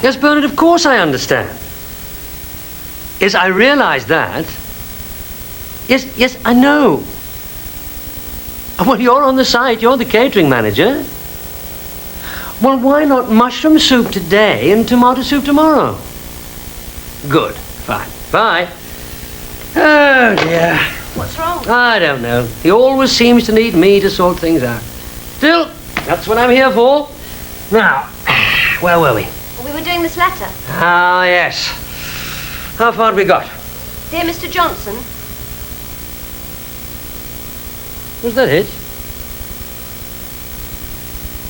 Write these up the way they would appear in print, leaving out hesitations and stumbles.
Yes, Bernard, of course I understand. Yes, I realise that. Yes, I know. Well, you're on the site. You're the catering manager. Well, why not mushroom soup today and tomato soup tomorrow? Good. Fine. Bye. Oh, dear. What's wrong? I don't know. He always seems to need me to sort things out. Still, that's what I'm here for. Now, where were we? We were doing this letter. Ah, yes. How far have we got? Dear Mr. Johnson. Was that it?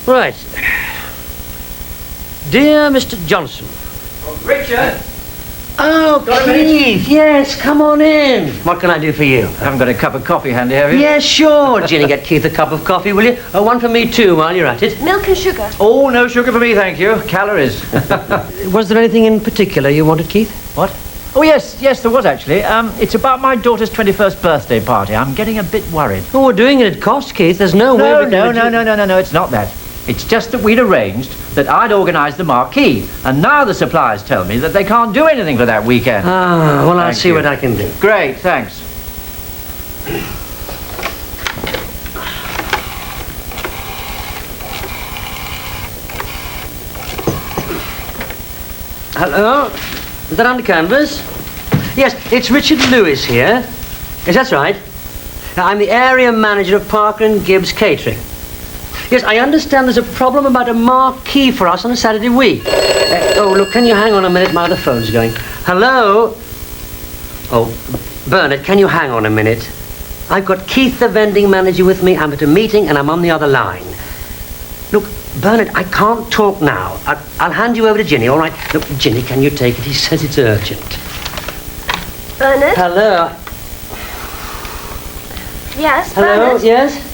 Right. Dear Mr. Johnson. Richard! Oh, Keith, yes, come on in. What can I do for you? I haven't got a cup of coffee handy, have you? Yes, sure. Ginny, get Keith a cup of coffee, will you? Oh, one for me too, while you're at it. Milk and sugar. Oh, no sugar for me, thank you. Calories. Was there anything in particular you wanted, Keith? What? Oh, yes, there was actually. It's about my daughter's 21st birthday party. I'm getting a bit worried. Oh, we're doing it at cost, Keith. There's no way we can... No, it's not that. It's just that we'd arranged that I'd organised the marquee, and now the suppliers tell me that they can't do anything for that weekend. Ah, well, I'll see what I can do. Great, thanks. Hello? Is that on the canvas? Yes, it's Richard Lewis here. Yes, that's right. I'm the area manager of Parker and Gibbs Catering. Yes, I understand there's a problem about a marquee for us on a Saturday week. Oh, look, can you hang on a minute? My other phone's going. Hello? Oh, Bernard, can you hang on a minute? I've got Keith, the vending manager, with me. I'm at a meeting and I'm on the other line. Look, Bernard, I can't talk now. I'll hand you over to Ginny, all right? Look, Ginny, can you take it? He says it's urgent. Bernard? Hello? Yes, Hello? Bernard? Yes?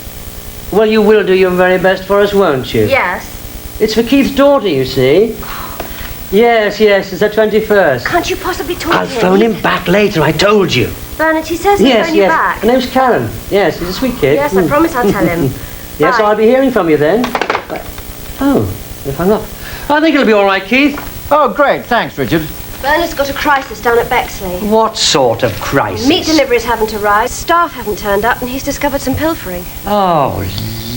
Well, you will do your very best for us, won't you? Yes. It's for Keith's daughter, you see. Yes, it's her 21st. Can't you possibly talk I'll to him? phone him back later, I told you. Bernard, he says he'll phone you back. Her name's Karen. Yes, he's a sweet kid. Yes, I promise I'll tell him. Yes, Bye. I'll be hearing from you then. Oh, they've hung up. I think it'll be all right, Keith. Oh, great, thanks, Richard. Bernard's got a crisis down at Bexley. What sort of crisis? Meat deliveries haven't arrived, staff haven't turned up, and he's discovered some pilfering. Oh,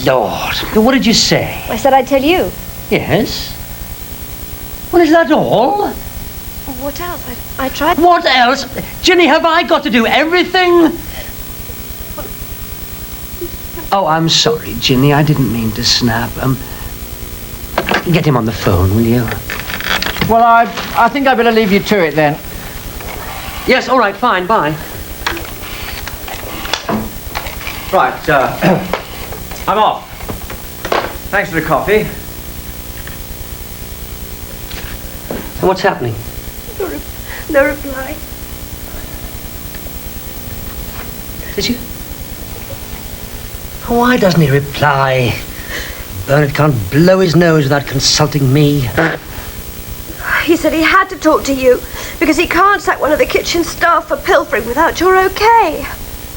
Lord. What did you say? I said I'd tell you. Yes? Well, is that all? What else? I tried... What else? Ginny, have I got to do everything? Oh, I'm sorry, Ginny. I didn't mean to snap. Get him on the phone, will you? Well, I think I better leave you to it then. Yes, all right, fine, bye. Right, I'm off. Thanks for the coffee. So what's happening? No reply. Did you? Why doesn't he reply? Bernard can't blow his nose without consulting me. He said he had to talk to you because he can't sack one of the kitchen staff for pilfering without your okay.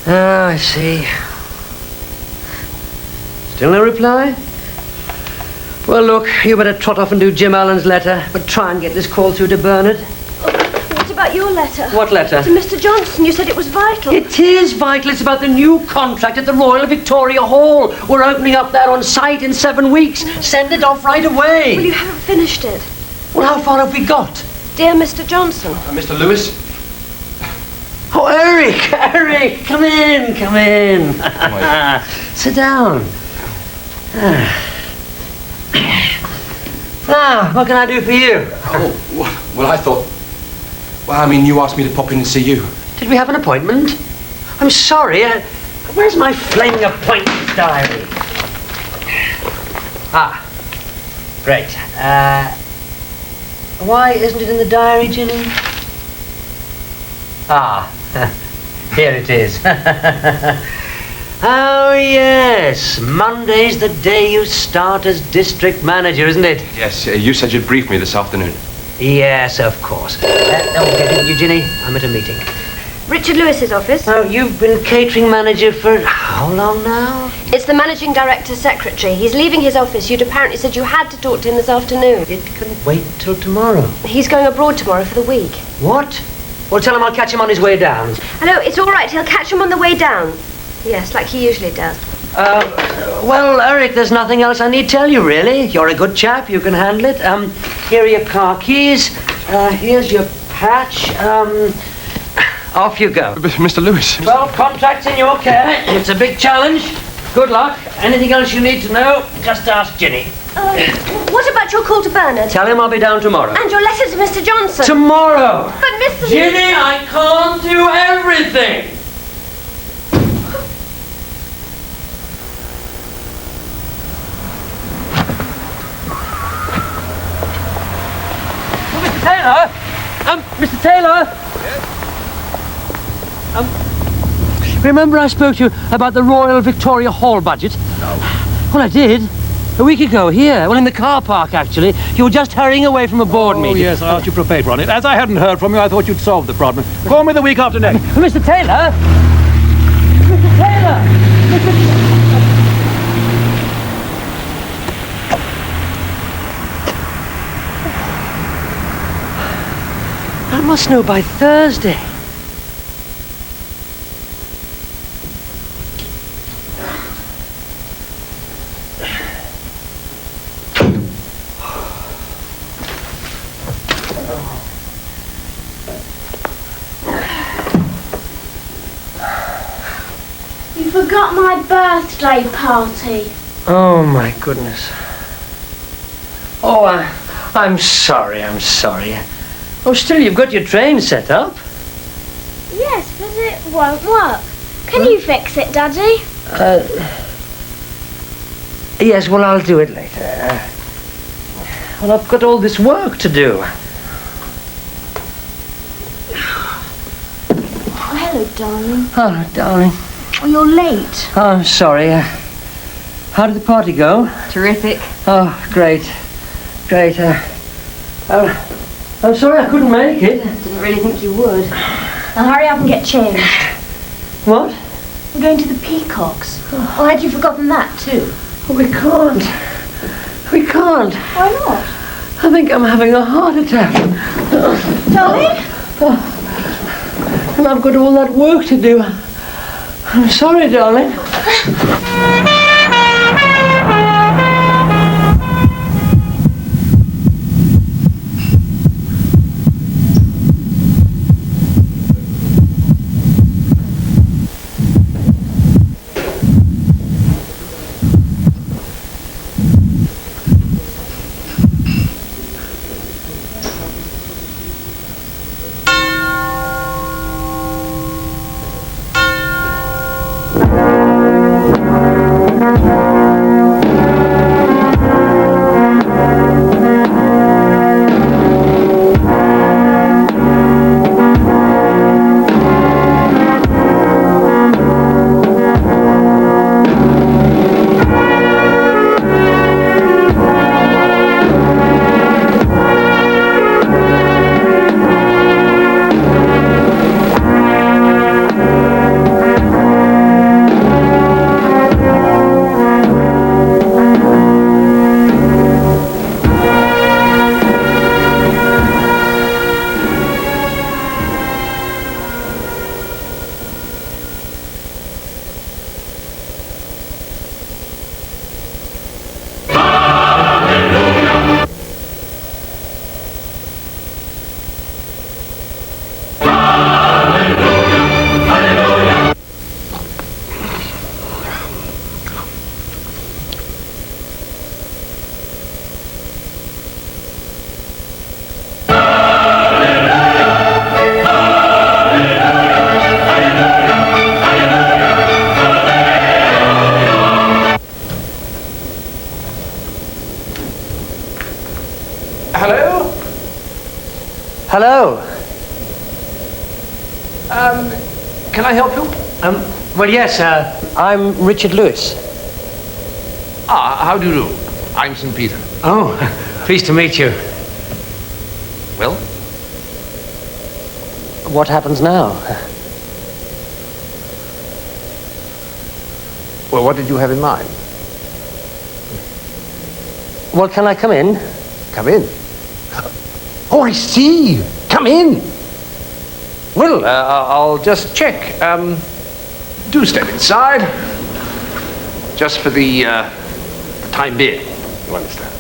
Oh, I see. Still no reply? Well, look, you better trot off and do Jim Allen's letter, but try and get this call through to Bernard. What about your letter? What letter? To Mr. Johnson. You said it was vital. It is vital. It's about the new contract at the Royal Victoria Hall. We're opening up there on site in 7 weeks. Send it off right away. Well, you haven't finished it. Well, how far have we got? Dear Mr. Johnson. Mr. Lewis? Oh, Eric, come in. Sit down. What can I do for you? Oh, well, I thought... Well, I mean, you asked me to pop in and see you. Did we have an appointment? I'm sorry. Where's my flaming appointment diary? Great. Why isn't it in the diary, Ginny? Here it is. Oh, yes. Monday's the day you start as district manager, isn't it? Yes, you said you'd brief me this afternoon. Yes, of course. Get in, you, Ginny. I'm at a meeting. Richard Lewis's office. Oh, you've been catering manager for how long now? It's the managing director's secretary. He's leaving his office. You'd apparently said you had to talk to him this afternoon. It can wait till tomorrow. He's going abroad tomorrow for the week. What? Well, tell him I'll catch him on his way down. Hello, it's all right. He'll catch him on the way down. Yes, like he usually does. Well, Eric, there's nothing else I need to tell you, really. You're a good chap. You can handle it. Here are your car keys. Here's your patch. Off you go. Mr. Lewis. Well, contract's in your care. It's a big challenge. Good luck. Anything else you need to know, just ask Ginny. What about your call to Bernard? Tell him I'll be down tomorrow. And your letter to Mr. Johnson? Tomorrow. But Mr. Ginny, I can't do everything. Mr. Taylor? Mr. Taylor? Remember I spoke to you about the Royal Victoria Hall budget? No. Well, I did. A week ago, here. Well, in the car park, actually. You were just hurrying away from a board meeting. Oh, yes, I asked you for a paper on it. As I hadn't heard from you, I thought you'd solved the problem. Call me the week after next. Mr. Taylor? Mr. Taylor! I must know by Thursday. You forgot my birthday party. Oh, my goodness. Oh, I'm sorry. Oh, still, you've got your train set up. Yes, but it won't work. Can you fix it, Daddy? Yes, well, I'll do it later. Well, I've got all this work to do. Oh, hello, darling. Oh, darling. Oh, you're late. Oh, I'm sorry. How did the party go? Terrific. Oh, great. I'm sorry I couldn't make it. Didn't really think you would. Now hurry up and get changed. What? We're going to the Peacocks. Oh, had you forgotten that too? Oh, we can't. Why not? I think I'm having a heart attack. Darling? And I've got all that work to do. I'm sorry, darling. Hello? Hello. Can I help you? Well, yes, I'm Richard Lewis. How do you do? I'm St. Peter. Oh, pleased to meet you. Well? What happens now? Well, what did you have in mind? Well, can I come in? Come in. Oh, I see. Come in. Well, I'll just check. Do step inside. Just for the time being, you understand.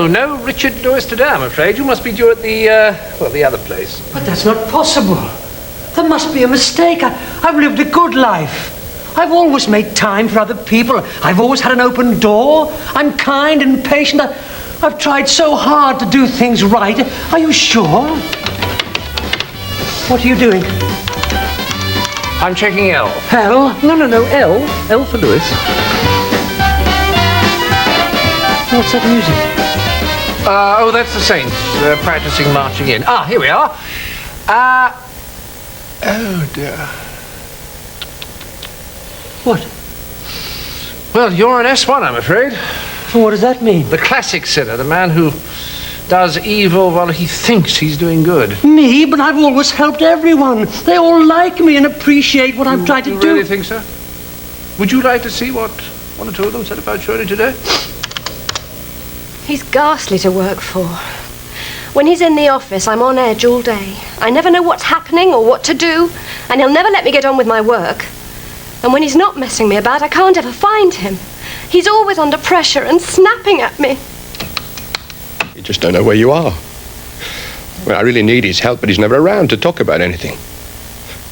No Richard Lewis today, I'm afraid. You must be due at the other place. But that's not possible. There must be a mistake. I've lived a good life. I've always made time for other people. I've always had an open door. I'm kind and patient. I've tried so hard to do things right. Are you sure? What are you doing? I'm checking L. L? No, L. L for Lewis. What's that music? Oh, that's the Saints practicing marching in. Ah, here we are. Oh dear. What? Well, you're an S1, I'm afraid. What does that mean? The classic sinner, the man who does evil while he thinks he's doing good. Me? But I've always helped everyone. They all like me and appreciate what I've tried to do. You really think so? Would you like to see what one or two of them said about Shirley today? He's ghastly to work for. When he's in the office, I'm on edge all day. I never know what's happening or what to do, and he'll never let me get on with my work. And when he's not messing me about, I can't ever find him. He's always under pressure and snapping at me. You just don't know where you are. Well, I really need his help, but he's never around to talk about anything.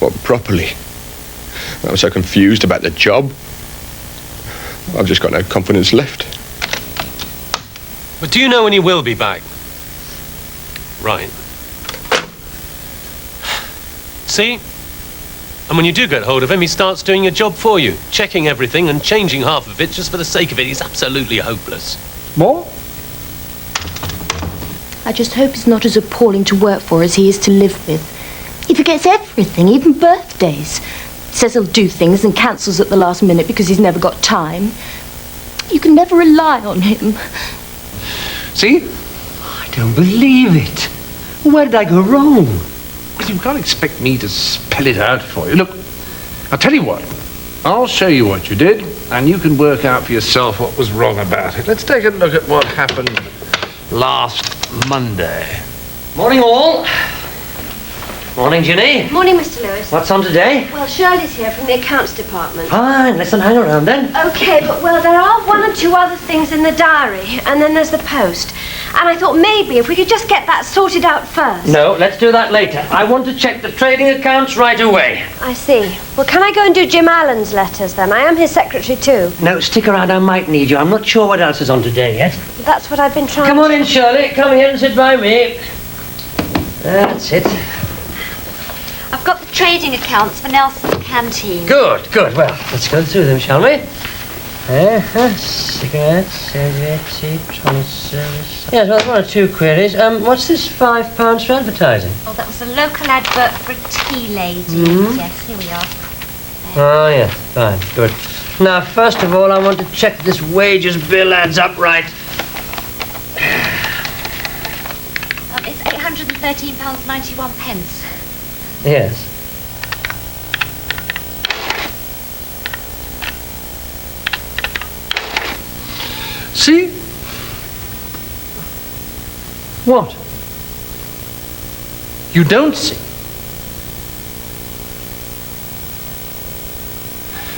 Well, properly. I'm so confused about the job. I've just got no confidence left. But do you know when he will be back? Right. See? And when you do get hold of him, he starts doing your job for you, checking everything and changing half of it just for the sake of it. He's absolutely hopeless. More? I just hope he's not as appalling to work for as he is to live with. He forgets everything, even birthdays. Says he'll do things and cancels at the last minute because he's never got time. You can never rely on him. See? I don't believe it. Where did I go wrong? You can't expect me to spell it out for you. Look, I'll tell you what. I'll show you what you did, and you can work out for yourself what was wrong about it. Let's take a look at what happened last Monday. Morning, all. Morning, Ginny. Morning, Mr. Lewis. What's on today? Well, Shirley's here from the accounts department. Fine, let's not hang around then. Okay, but, well, there are one or two other things in the diary, and then there's the post. And I thought maybe if we could just get that sorted out first. No, let's do that later. I want to check the trading accounts right away. I see. Well, can I go and do Jim Allen's letters, then? I am his secretary, too. No, stick around, I might need you. I'm not sure what else is on today yet. That's what I've been trying Come on in, Shirley. Come here and sit by me. That's it. I've got the trading accounts for Nelson's Canteen. Good. Well, let's go through them, shall we? Cigarettes, electronic service. Yes, well, one or two queries. What's this £5 for advertising? Oh, that was a local advert for a tea lady. Yes, here we are. Oh, yes, fine, good. Now, first of all, I want to check this wages bill adds up right. It's £813.91. Yes. See? What? You don't see.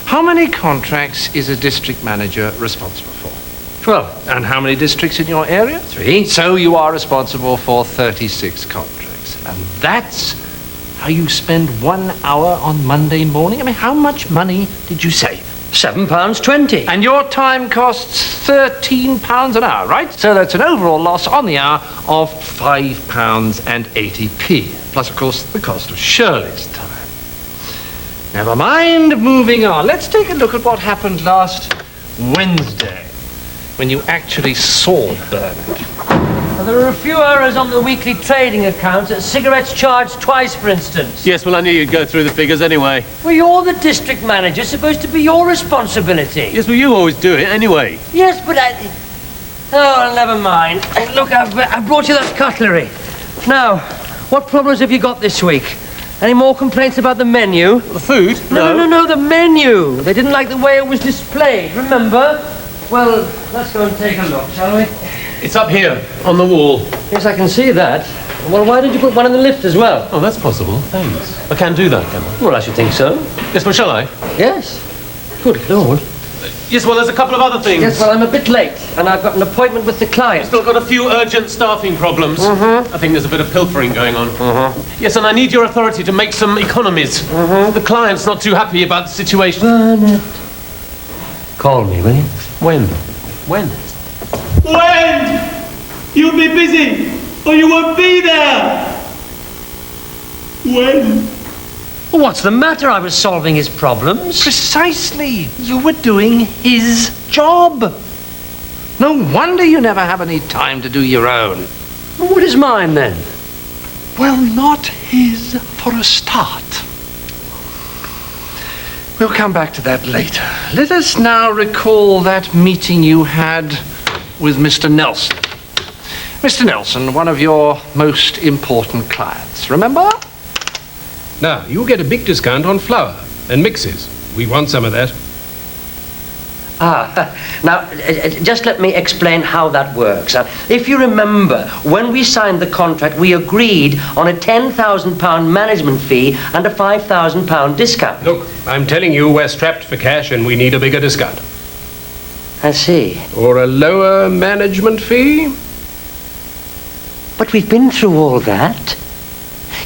How many contracts is a district manager responsible for? 12. And how many districts in your area? 3. So you are responsible for 36 contracts. And that's how you spend 1 hour on Monday morning? I mean, how much money did you save? £7.20. And your time costs £13 an hour, right? So that's an overall loss on the hour of £5.80. Plus, of course, the cost of Shirley's time. Never mind, moving on. Let's take a look at what happened last Wednesday, when you actually saw Bernard. Well, there are a few errors on the weekly trading accounts. Cigarettes charged twice, for instance. Yes, well, I knew you'd go through the figures anyway. Well, you're the district manager. It's supposed to be your responsibility. Yes, well, you always do it anyway. Yes, but Oh, never mind. Look, I've brought you that cutlery. Now, what problems have you got this week? Any more complaints about the menu? The food? No, the menu. They didn't like the way it was displayed, remember? Well, let's go and take a look, shall we? It's up here, on the wall. Yes, I can see that. Well, why did you put one in the lift as well? Oh, that's possible. Thanks. I can do that, can I? Well, I should think so. Yes, well, shall I? Yes. Good Lord. Yes, well, there's a couple of other things. Yes, well, I'm a bit late, and I've got an appointment with the client. Still got a few urgent staffing problems. I think there's a bit of pilfering going on. Yes, and I need your authority to make some economies. The client's not too happy about the situation. Bernard. Call me, will you? When? When? You'll be busy, or you won't be there. When? Well, what's the matter? I was solving his problems. Precisely. You were doing his job. No wonder you never have any time to do your own. Well, what is mine, then? Well, not his for a start. We'll come back to that later. Let us now recall that meeting you had with Mr. Nelson. Mr. Nelson, one of your most important clients, remember? Now, you get a big discount on flour and mixes. We want some of that. Now, just let me explain how that works. If you remember, when we signed the contract, we agreed on a £10,000 management fee and a £5,000 discount. Look, I'm telling you, we're strapped for cash and we need a bigger discount. I see. Or a lower management fee? But we've been through all that.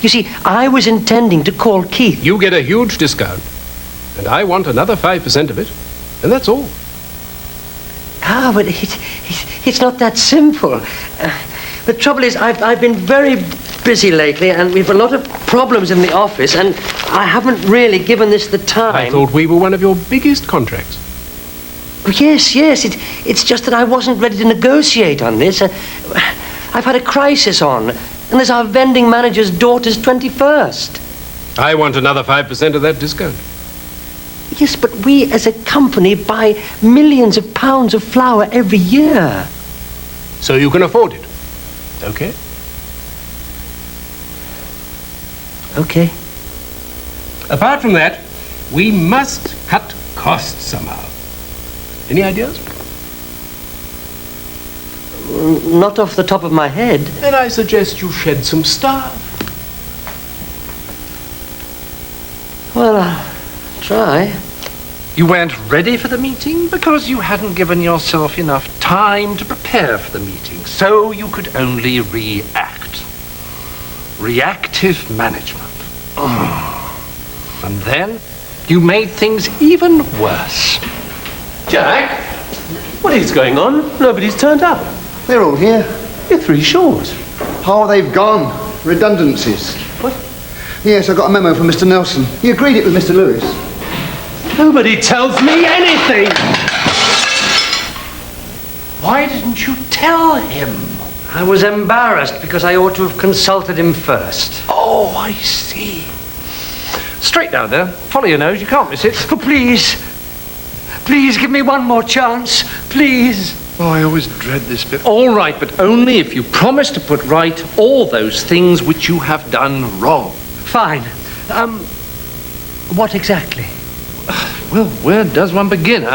You see, I was intending to call Keith. You get a huge discount, and I want another 5% of it, and that's all. But it's not that simple. The trouble is, I've been very busy lately, and we've a lot of problems in the office, and I haven't really given this the time. I thought we were one of your biggest contracts. Oh, yes. It's just that I wasn't ready to negotiate on this. I've had a crisis on. And there's our vending manager's daughter's 21st. I want another 5% of that discount. Yes, but we as a company buy millions of pounds of flour every year. So you can afford it. Okay? Okay. Apart from that, we must cut costs somehow. Any ideas? Not off the top of my head. Then I suggest you shed some staff. Well, I'll try. You weren't ready for the meeting because you hadn't given yourself enough time to prepare for the meeting, so you could only react. Reactive management. And then you made things even worse. Jack, what is going on? Nobody's turned up. They're all here. You're 3 short. Oh, they've gone. Redundancies. What? Yes, I got a memo from Mr. Nelson. He agreed it with Mr. Lewis. Nobody tells me anything! Why didn't you tell him? I was embarrassed because I ought to have consulted him first. Oh, I see. Straight down there. Follow your nose. You can't miss it. Oh, please. Please give me one more chance. Please. Oh, I always dread this bit. All right, but only if you promise to put right all those things which you have done wrong. Fine. What exactly? Well, where does one begin?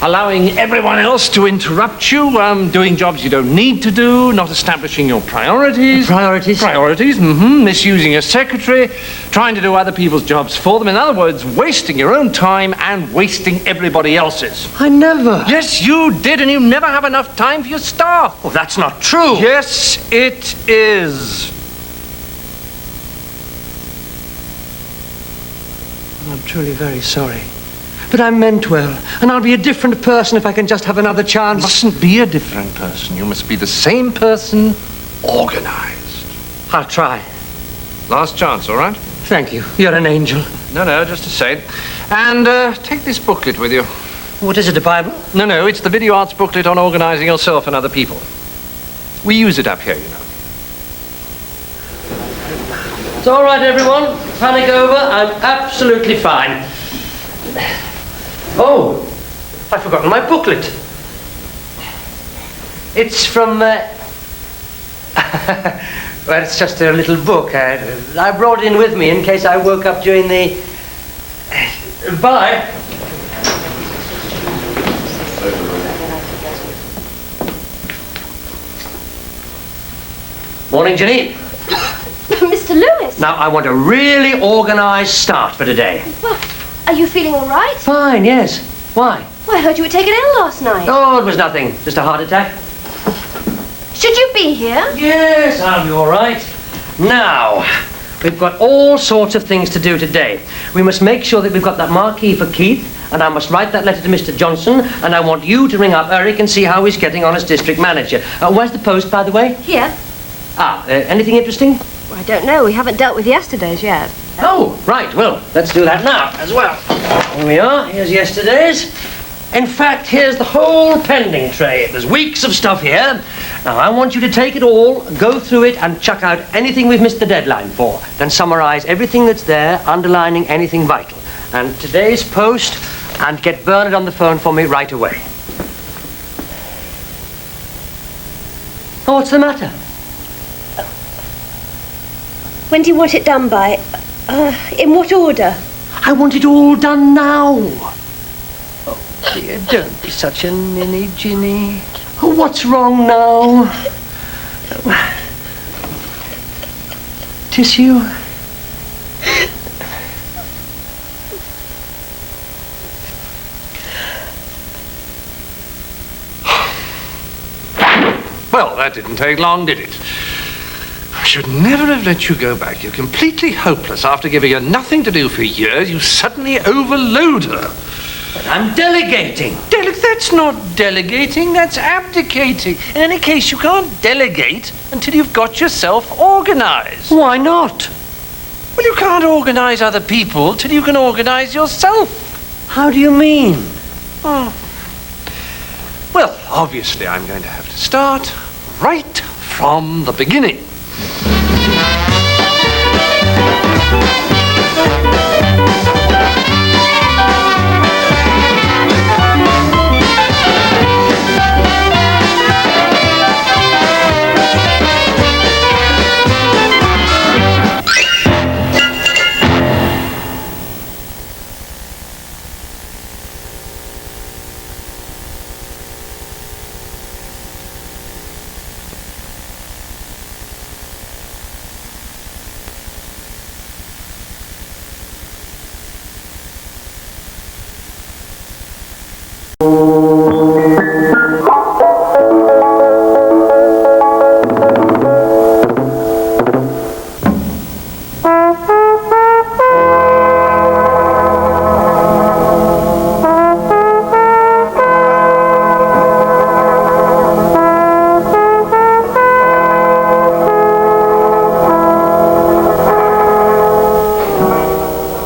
Allowing everyone else to interrupt you, doing jobs you don't need to do, not establishing your priorities. Priorities? Priorities, misusing a secretary, trying to do other people's jobs for them. In other words, wasting your own time and wasting everybody else's. I never. Yes, you did, and you never have enough time for your staff. Oh, that's not true. Yes, it is. I'm truly very sorry. But I meant well, and I'll be a different person if I can just have another chance. You mustn't be a different person. You must be the same person, organized. I'll try. Last chance, all right? Thank you. You're an angel. No, just a saint. And take this booklet with you. What is it, a Bible? No, it's the video arts booklet on organizing yourself and other people. We use it up here, you know. It's all right, everyone. Panic over. I'm absolutely fine. Oh, I've forgotten my booklet. It's from... well, it's just a little book. I brought it in with me in case I woke up during the... Bye. Morning, Jenny. Mr. Lewis! Now, I want a really organised start for today. Well, are you feeling all right? Fine, yes. Why? Well, I heard you were taken ill last night. Oh, it was nothing. Just a heart attack. Should you be here? Yes, I'll be all right. Now, we've got all sorts of things to do today. We must make sure that we've got that marquee for Keith, and I must write that letter to Mr. Johnson, and I want you to ring up Eric and see how he's getting on as district manager. Where's the post, by the way? Here. Anything interesting? Well, I don't know. We haven't dealt with yesterday's yet. Oh, right. Well, let's do that now as well. Here we are. Here's yesterday's. In fact, here's the whole pending tray. There's weeks of stuff here. Now, I want you to take it all, go through it, and chuck out anything we've missed the deadline for. Then summarise everything that's there, underlining anything vital. And today's post, and get Bernard on the phone for me right away. Oh, what's the matter? When do you want it done by? In what order? I want it all done now. Oh, dear, don't be such a ninny, Ginny. Oh, what's wrong now? Tissue? Well, that didn't take long, did it? I should never have let you go back. You're completely hopeless. After giving her nothing to do for years, you suddenly overload her. But I'm delegating. That's not delegating, that's abdicating. In any case, you can't delegate until you've got yourself organised. Why not? Well, you can't organise other people till you can organise yourself. How do you mean? Oh. Well, obviously, I'm going to have to start right from the beginning.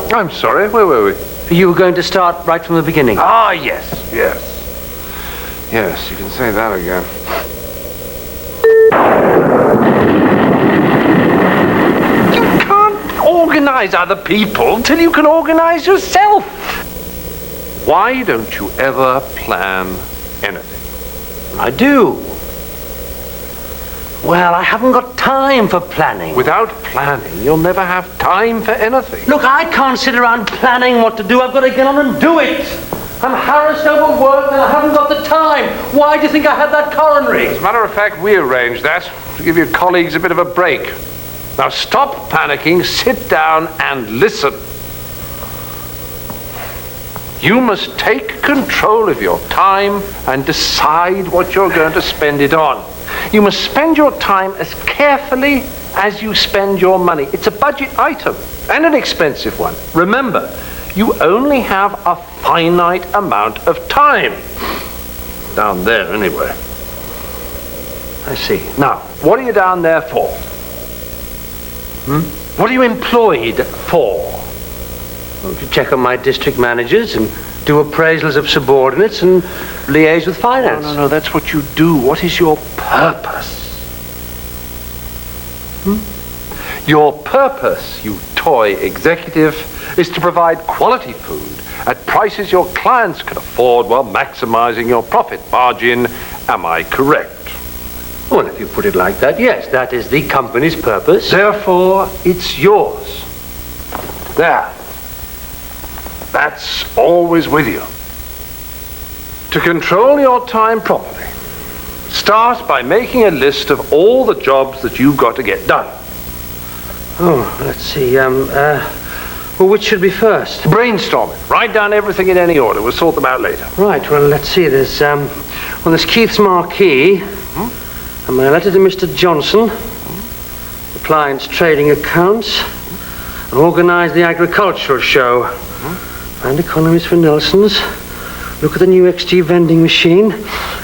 I'm sorry, where were we? You were going to start right from the beginning. Ah, yes. Yes, you can say that again. You can't organise other people till you can organise yourself. Why don't you ever plan anything? I do. Well, I haven't got time for planning. Without planning, you'll never have time for anything. Look, I can't sit around planning what to do. I've got to get on and do it. I'm harassed over work and I haven't got the time. Why do you think I had that coronary? As a matter of fact, we arranged that to give your colleagues a bit of a break. Now stop panicking, sit down and listen. You must take control of your time and decide what you're going to spend it on. You must spend your time as carefully as you spend your money. It's a budget item and an expensive one. Remember, you only have a finite amount of time. Down there, anyway. I see. Now, what are you down there for? What are you employed for? Well, to check on my district managers and do appraisals of subordinates and liaise with finance. No, that's what you do. What is your purpose? Your purpose, you toy executive, is to provide quality food at prices your clients can afford while maximizing your profit margin. Am I correct? Well, if you put it like that, yes, that is the company's purpose. Therefore, it's yours. There. That's always with you. To control your time properly, start by making a list of all the jobs that you've got to get done. Oh, let's see, well, which should be first? Brainstorming. Write down everything in any order. We'll sort them out later. Right, well, let's see, there's Keith's Marquee, and my letter to Mr. Johnson, the client's trading accounts, and organise the agricultural show, find economies for Nelson's, look at the new XG vending machine,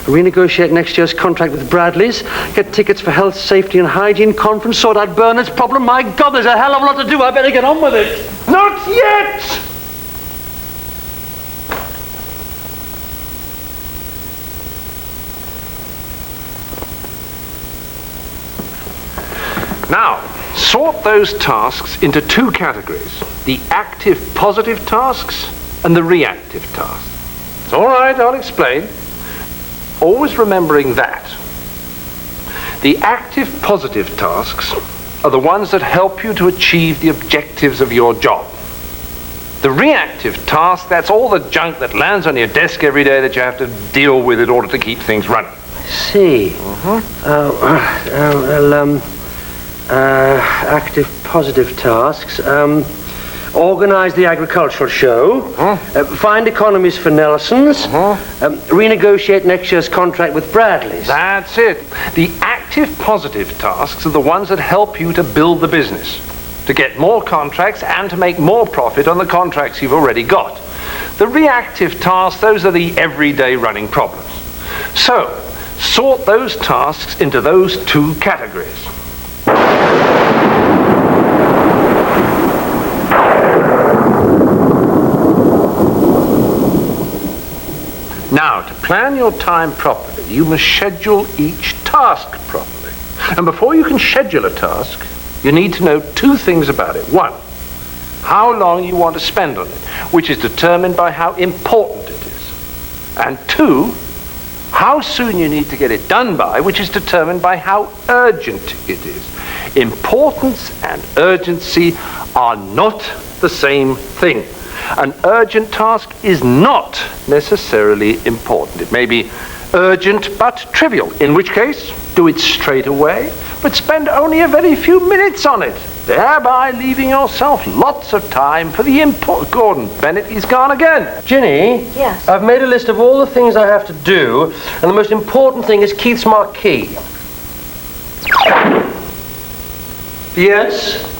renegotiate next year's contract with Bradley's, get tickets for health, safety and hygiene conference, sort out Bernard's problem. My God, there's a hell of a lot to do. I better get on with it. Not yet! Now, sort those tasks into two categories. The active positive tasks and the reactive tasks. It's all right, I'll explain. Always remembering that. The active positive tasks are the ones that help you to achieve the objectives of your job. The reactive task, that's all the junk that lands on your desk every day that you have to deal with in order to keep things running. I see. Active positive tasks. Organise the agricultural show, find economies for Nelson's, renegotiate next year's contract with Bradley's. That's it. The active positive tasks are the ones that help you to build the business, to get more contracts and to make more profit on the contracts you've already got. The reactive tasks, those are the everyday running problems. So, sort those tasks into those two categories. Now, to plan your time properly, you must schedule each task properly. And before you can schedule a task, you need to know two things about it. One, how long you want to spend on it, which is determined by how important it is. And two, how soon you need to get it done by, which is determined by how urgent it is. Importance and urgency are not the same thing. An urgent task is not necessarily important. It may be urgent but trivial, in which case, do it straight away, but spend only a very few minutes on it, thereby leaving yourself lots of time for the important... Gordon Bennett, he's gone again. Ginny? Yes? I've made a list of all the things I have to do, and the most important thing is Keith's Marquee. Yes?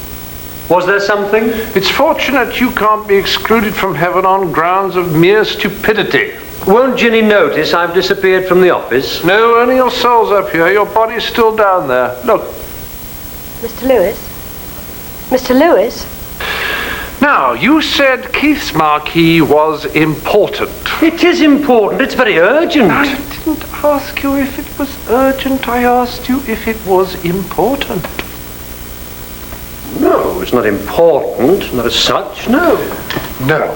Was there something? It's fortunate you can't be excluded from heaven on grounds of mere stupidity. Won't Ginny notice I've disappeared from the office? No, only your soul's up here. Your body's still down there. Look. Mr. Lewis? Mr. Lewis? Now, you said Keith's Marquee was important. It is important. It's very urgent. I didn't ask you if it was urgent. I asked you if it was important. No, it's not important. Not as such, no. No,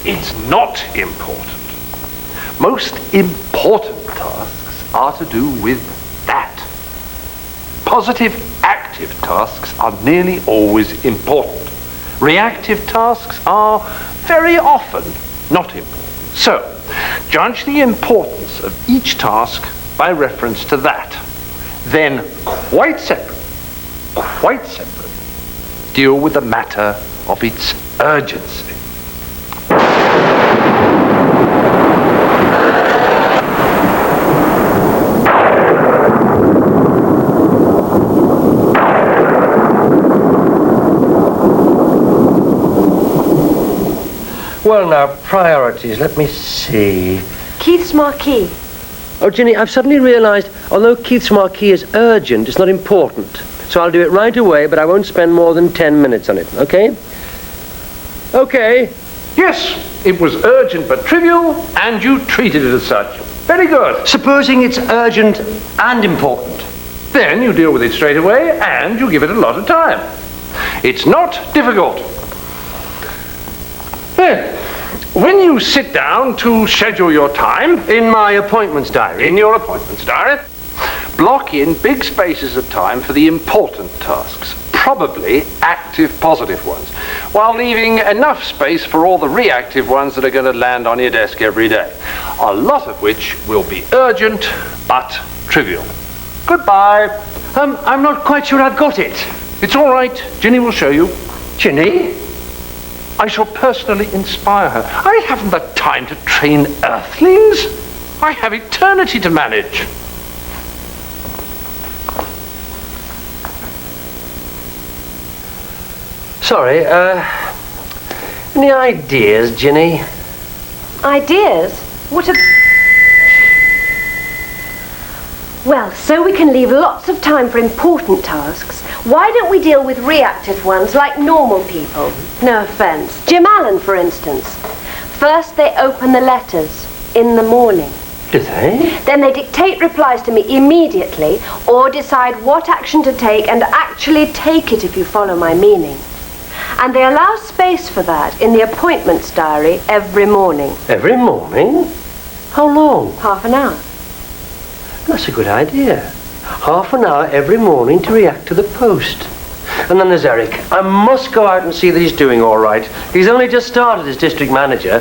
it's not important. Most important tasks are to do with that. Positive, active tasks are nearly always important. Reactive tasks are very often not important. So, judge the importance of each task by reference to that. Then, quite separately, deal with the matter of its urgency. Well, now, priorities. Let me see. Keith's Marquee. Oh, Ginny, I've suddenly realised, although Keith's Marquee is urgent, it's not important. So I'll do it right away, but I won't spend more than 10 minutes on it, okay? Okay. Yes, it was urgent but trivial, and you treated it as such. Very good. Supposing it's urgent and important. Then you deal with it straight away and you give it a lot of time. It's not difficult. Then, when you sit down to schedule your time... In my appointments diary? In your appointments diary. Block in big spaces of time for the important tasks, probably active positive ones, while leaving enough space for all the reactive ones that are going to land on your desk every day, a lot of which will be urgent but trivial. Goodbye. I'm not quite sure I've got it. It's all right. Ginny will show you. Ginny? I shall personally inspire her. I haven't the time to train earthlings. I have eternity to manage. Sorry, any ideas, Ginny? Ideas? What a... Well, so we can leave lots of time for important tasks, why don't we deal with reactive ones like normal people? No offence. Jim Allen, for instance. First they open the letters in the morning. Do they? Then they dictate replies to me immediately or decide what action to take and actually take it if you follow my meaning. And they allow space for that in the appointments diary every morning. Every morning? How long? Half an hour. That's a good idea. Half an hour every morning to react to the post. And then there's Eric. I must go out and see that he's doing all right. He's only just started as district manager,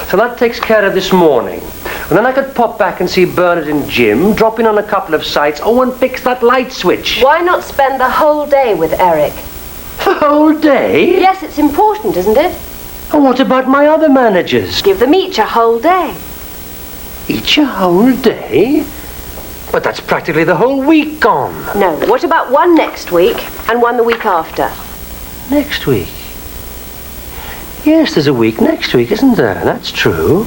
so that takes care of this morning. And then I could pop back and see Bernard and Jim, drop in on a couple of sites, and fix that light switch. Why not spend the whole day with Eric? The whole day? Yes, it's important, isn't it? And what about my other managers? Give them each a whole day. Each a whole day? But that's practically the whole week gone. No, what about one next week and one the week after? Next week? Yes, there's a week next week, isn't there? That's true.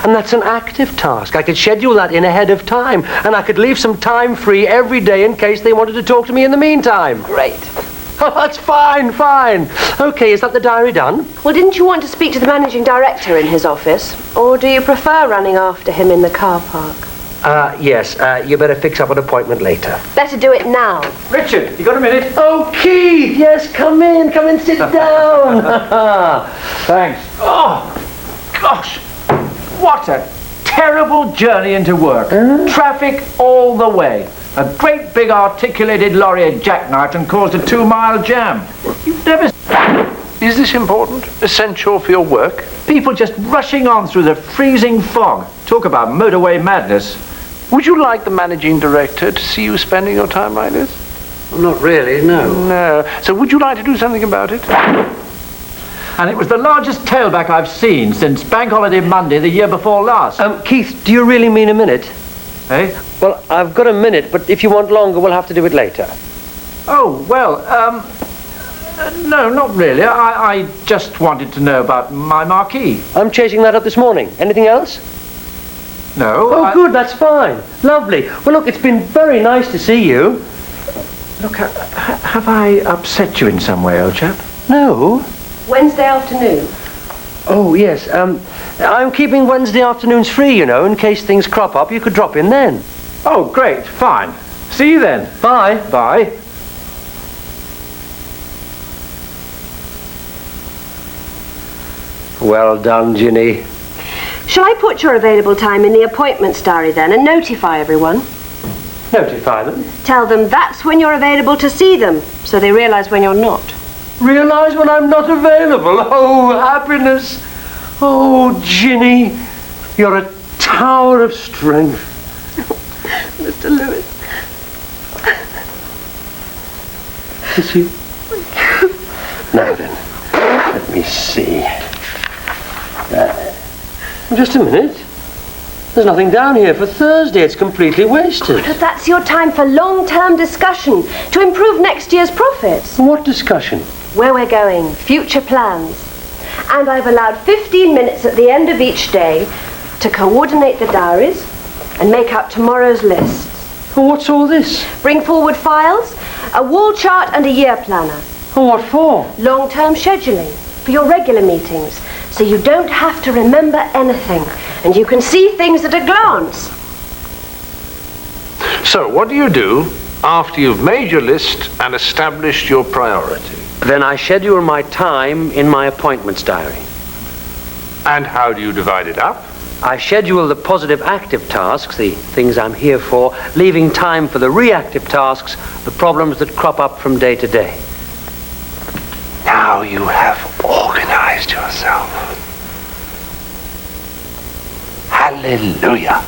And that's an active task. I could schedule that in ahead of time, and I could leave some time free every day in case they wanted to talk to me in the meantime. Great. Oh, that's fine. Okay, is that the diary done? Well, didn't you want to speak to the managing director in his office? Or do you prefer running after him in the car park? Yes, you better fix up an appointment later. Better do it now. Richard, you got a minute? Oh, Keith, yes, come in, sit down. Thanks. Oh, gosh, what a terrible journey into work. Traffic all the way. A great big articulated lorry had jackknifed and caused a 2-mile jam. You've never... Is this important? Essential for your work? People just rushing on through the freezing fog. Talk about motorway madness. Would you like the managing director to see you spending your time like this? Well, not really, no. No. So would you like to do something about it? And it was the largest tailback I've seen since Bank Holiday Monday the year before last. Keith, do you really mean a minute? Eh? Well, I've got a minute, but if you want longer, we'll have to do it later. Oh, well, no, not really. I just wanted to know about my marquee. I'm chasing that up this morning. Anything else? No. Oh, good, that's fine. Lovely. Well, look, it's been very nice to see you. Look, have I upset you in some way, old chap? No. Wednesday afternoon. Oh, yes. I'm keeping Wednesday afternoons free, in case things crop up. You could drop in then. Oh, great. Fine. See you then. Bye. Bye. Well done, Ginny. Shall I put your available time in the appointments diary then and notify everyone? Notify them. Tell them that's when you're available to see them, so they realise when you're not. Realise when I'm not available? Oh, happiness. Oh, Ginny, you're a tower of strength. Mr. Lewis. Is he? Now then, let me see. Just a minute. There's nothing down here for Thursday. It's completely wasted. But that's your time for long-term discussion to improve next year's profits. What discussion? Where we're going, future plans. And I've allowed 15 minutes at the end of each day to coordinate the diaries and make out tomorrow's lists. Well, what's all this? Bring forward files, a wall chart and a year planner. Oh, what for? Long-term scheduling for your regular meetings, so you don't have to remember anything and you can see things at a glance. So what do you do after you've made your list and established your priority. Then I schedule my time in my appointments diary. And how do you divide it up? I schedule the positive active tasks, the things I'm here for, leaving time for the reactive tasks, the problems that crop up from day to day. Now you have organized yourself. Hallelujah.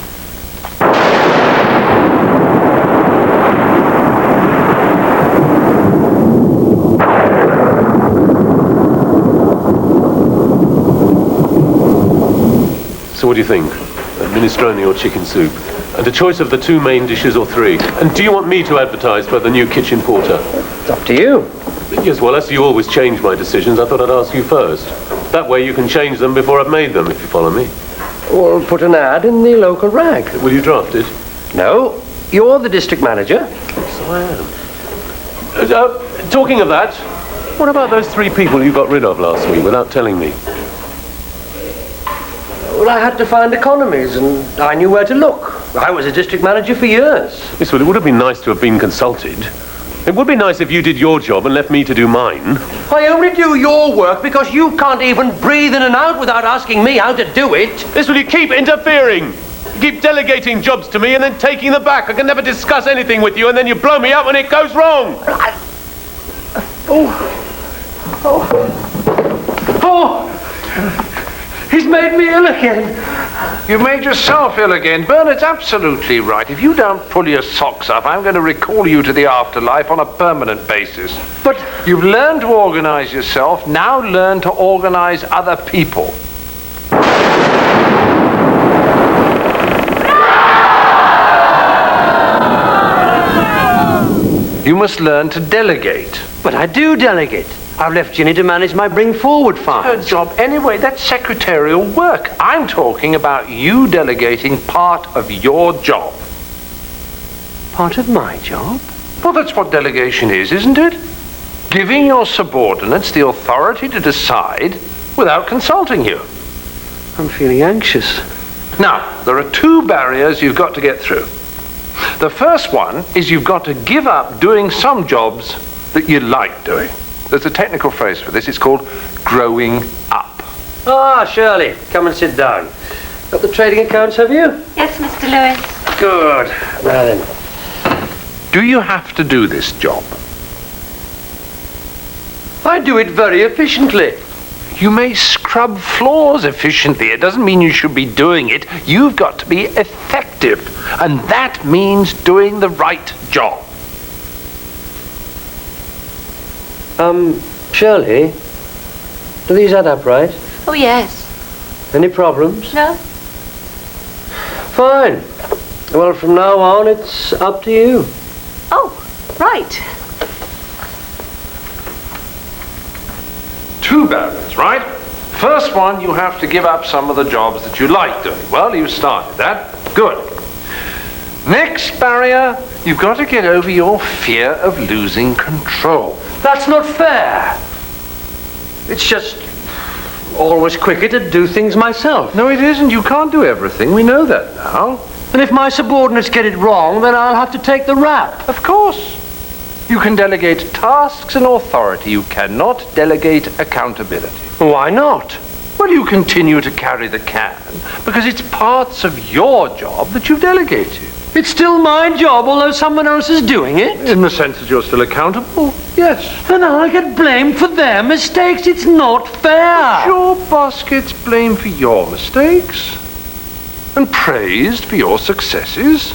So what do you think? Minestrone or chicken soup? And a choice of the two main dishes or three? And do you want me to advertise for the new kitchen porter? It's up to you. Yes, well, as you always change my decisions, I thought I'd ask you first. That way you can change them before I've made them, if you follow me. Or put an ad in the local rag. Will you draft it? No, you're the district manager. So I am. Talking of that, what about those 3 people you got rid of last week without telling me? Well, I had to find economies, and I knew where to look. I was a district manager for years. Yes, well, it would have been nice to have been consulted. It would be nice if you did your job and left me to do mine. I only do your work because you can't even breathe in and out without asking me how to do it. Yes, well, you keep interfering. You keep delegating jobs to me and then taking them back. I can never discuss anything with you, and then you blow me up when it goes wrong. He's made me ill again. You've made yourself ill again. Bernard's absolutely right. If you don't pull your socks up, I'm going to recall you to the afterlife on a permanent basis. But you've learned to organize yourself. Now learn to organize other people. You must learn to delegate. But I do delegate. I've left Ginny to manage my bring forward file. Her job anyway, that's secretarial work. I'm talking about you delegating part of your job. Part of my job? Well, that's what delegation is, isn't it? Giving your subordinates the authority to decide without consulting you. I'm feeling anxious. Now, there are 2 barriers you've got to get through. The first one is you've got to give up doing some jobs that you like doing. There's a technical phrase for this. It's called growing up. Ah, Shirley, come and sit down. Got the trading accounts, have you? Yes, Mr. Lewis. Good. Now then. Do you have to do this job? I do it very efficiently. You may scrub floors efficiently. It doesn't mean you should be doing it. You've got to be effective. And that means doing the right job. Shirley, do these add up right? Oh, yes. Any problems? No. Fine. Well, from now on, it's up to you. Oh, right. 2 barriers, right? First one, you have to give up some of the jobs that you like doing. Well, you started that. Good. Next barrier, you've got to get over your fear of losing control. That's not fair. It's just always quicker to do things myself. No, it isn't. You can't do everything. We know that now. And if my subordinates get it wrong, then I'll have to take the rap. Of course. You can delegate tasks and authority. You cannot delegate accountability. Why not? Well, you continue to carry the can because it's parts of your job that you've delegated. It's still my job, although someone else is doing it? In the sense that you're still accountable, yes. Then I'll get blamed for their mistakes. It's not fair. But your boss gets blamed for your mistakes and praised for your successes.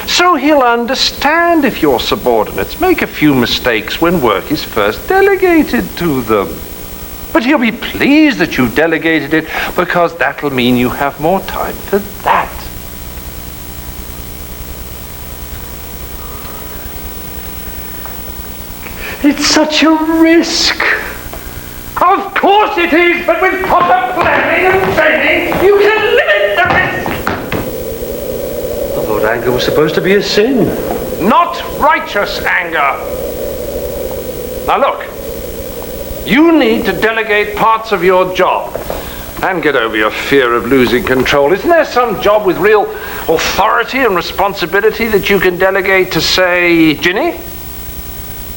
So he'll understand if your subordinates make a few mistakes when work is first delegated to them. But he'll be pleased that you've delegated it because that'll mean you have more time for that. It's such a risk. Of course it is, but with proper planning and training, you can limit the risk. I thought anger was supposed to be a sin. Not righteous anger. Now look, you need to delegate parts of your job. And get over your fear of losing control. Isn't there some job with real authority and responsibility that you can delegate to, say, Ginny?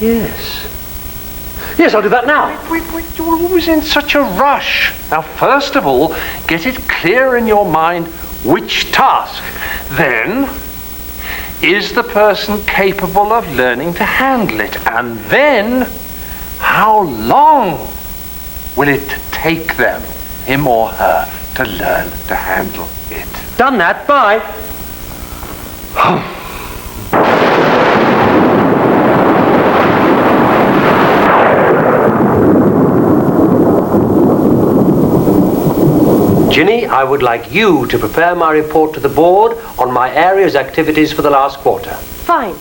Yes. Yes, I'll do that now. Wait, you're always in such a rush. Now, first of all, get it clear in your mind which task. Then, is the person capable of learning to handle it? And then, how long will it take them, him or her, to learn to handle it? Done that. Bye. Ginny, I would like you to prepare my report to the board on my area's activities for the last quarter. Fine.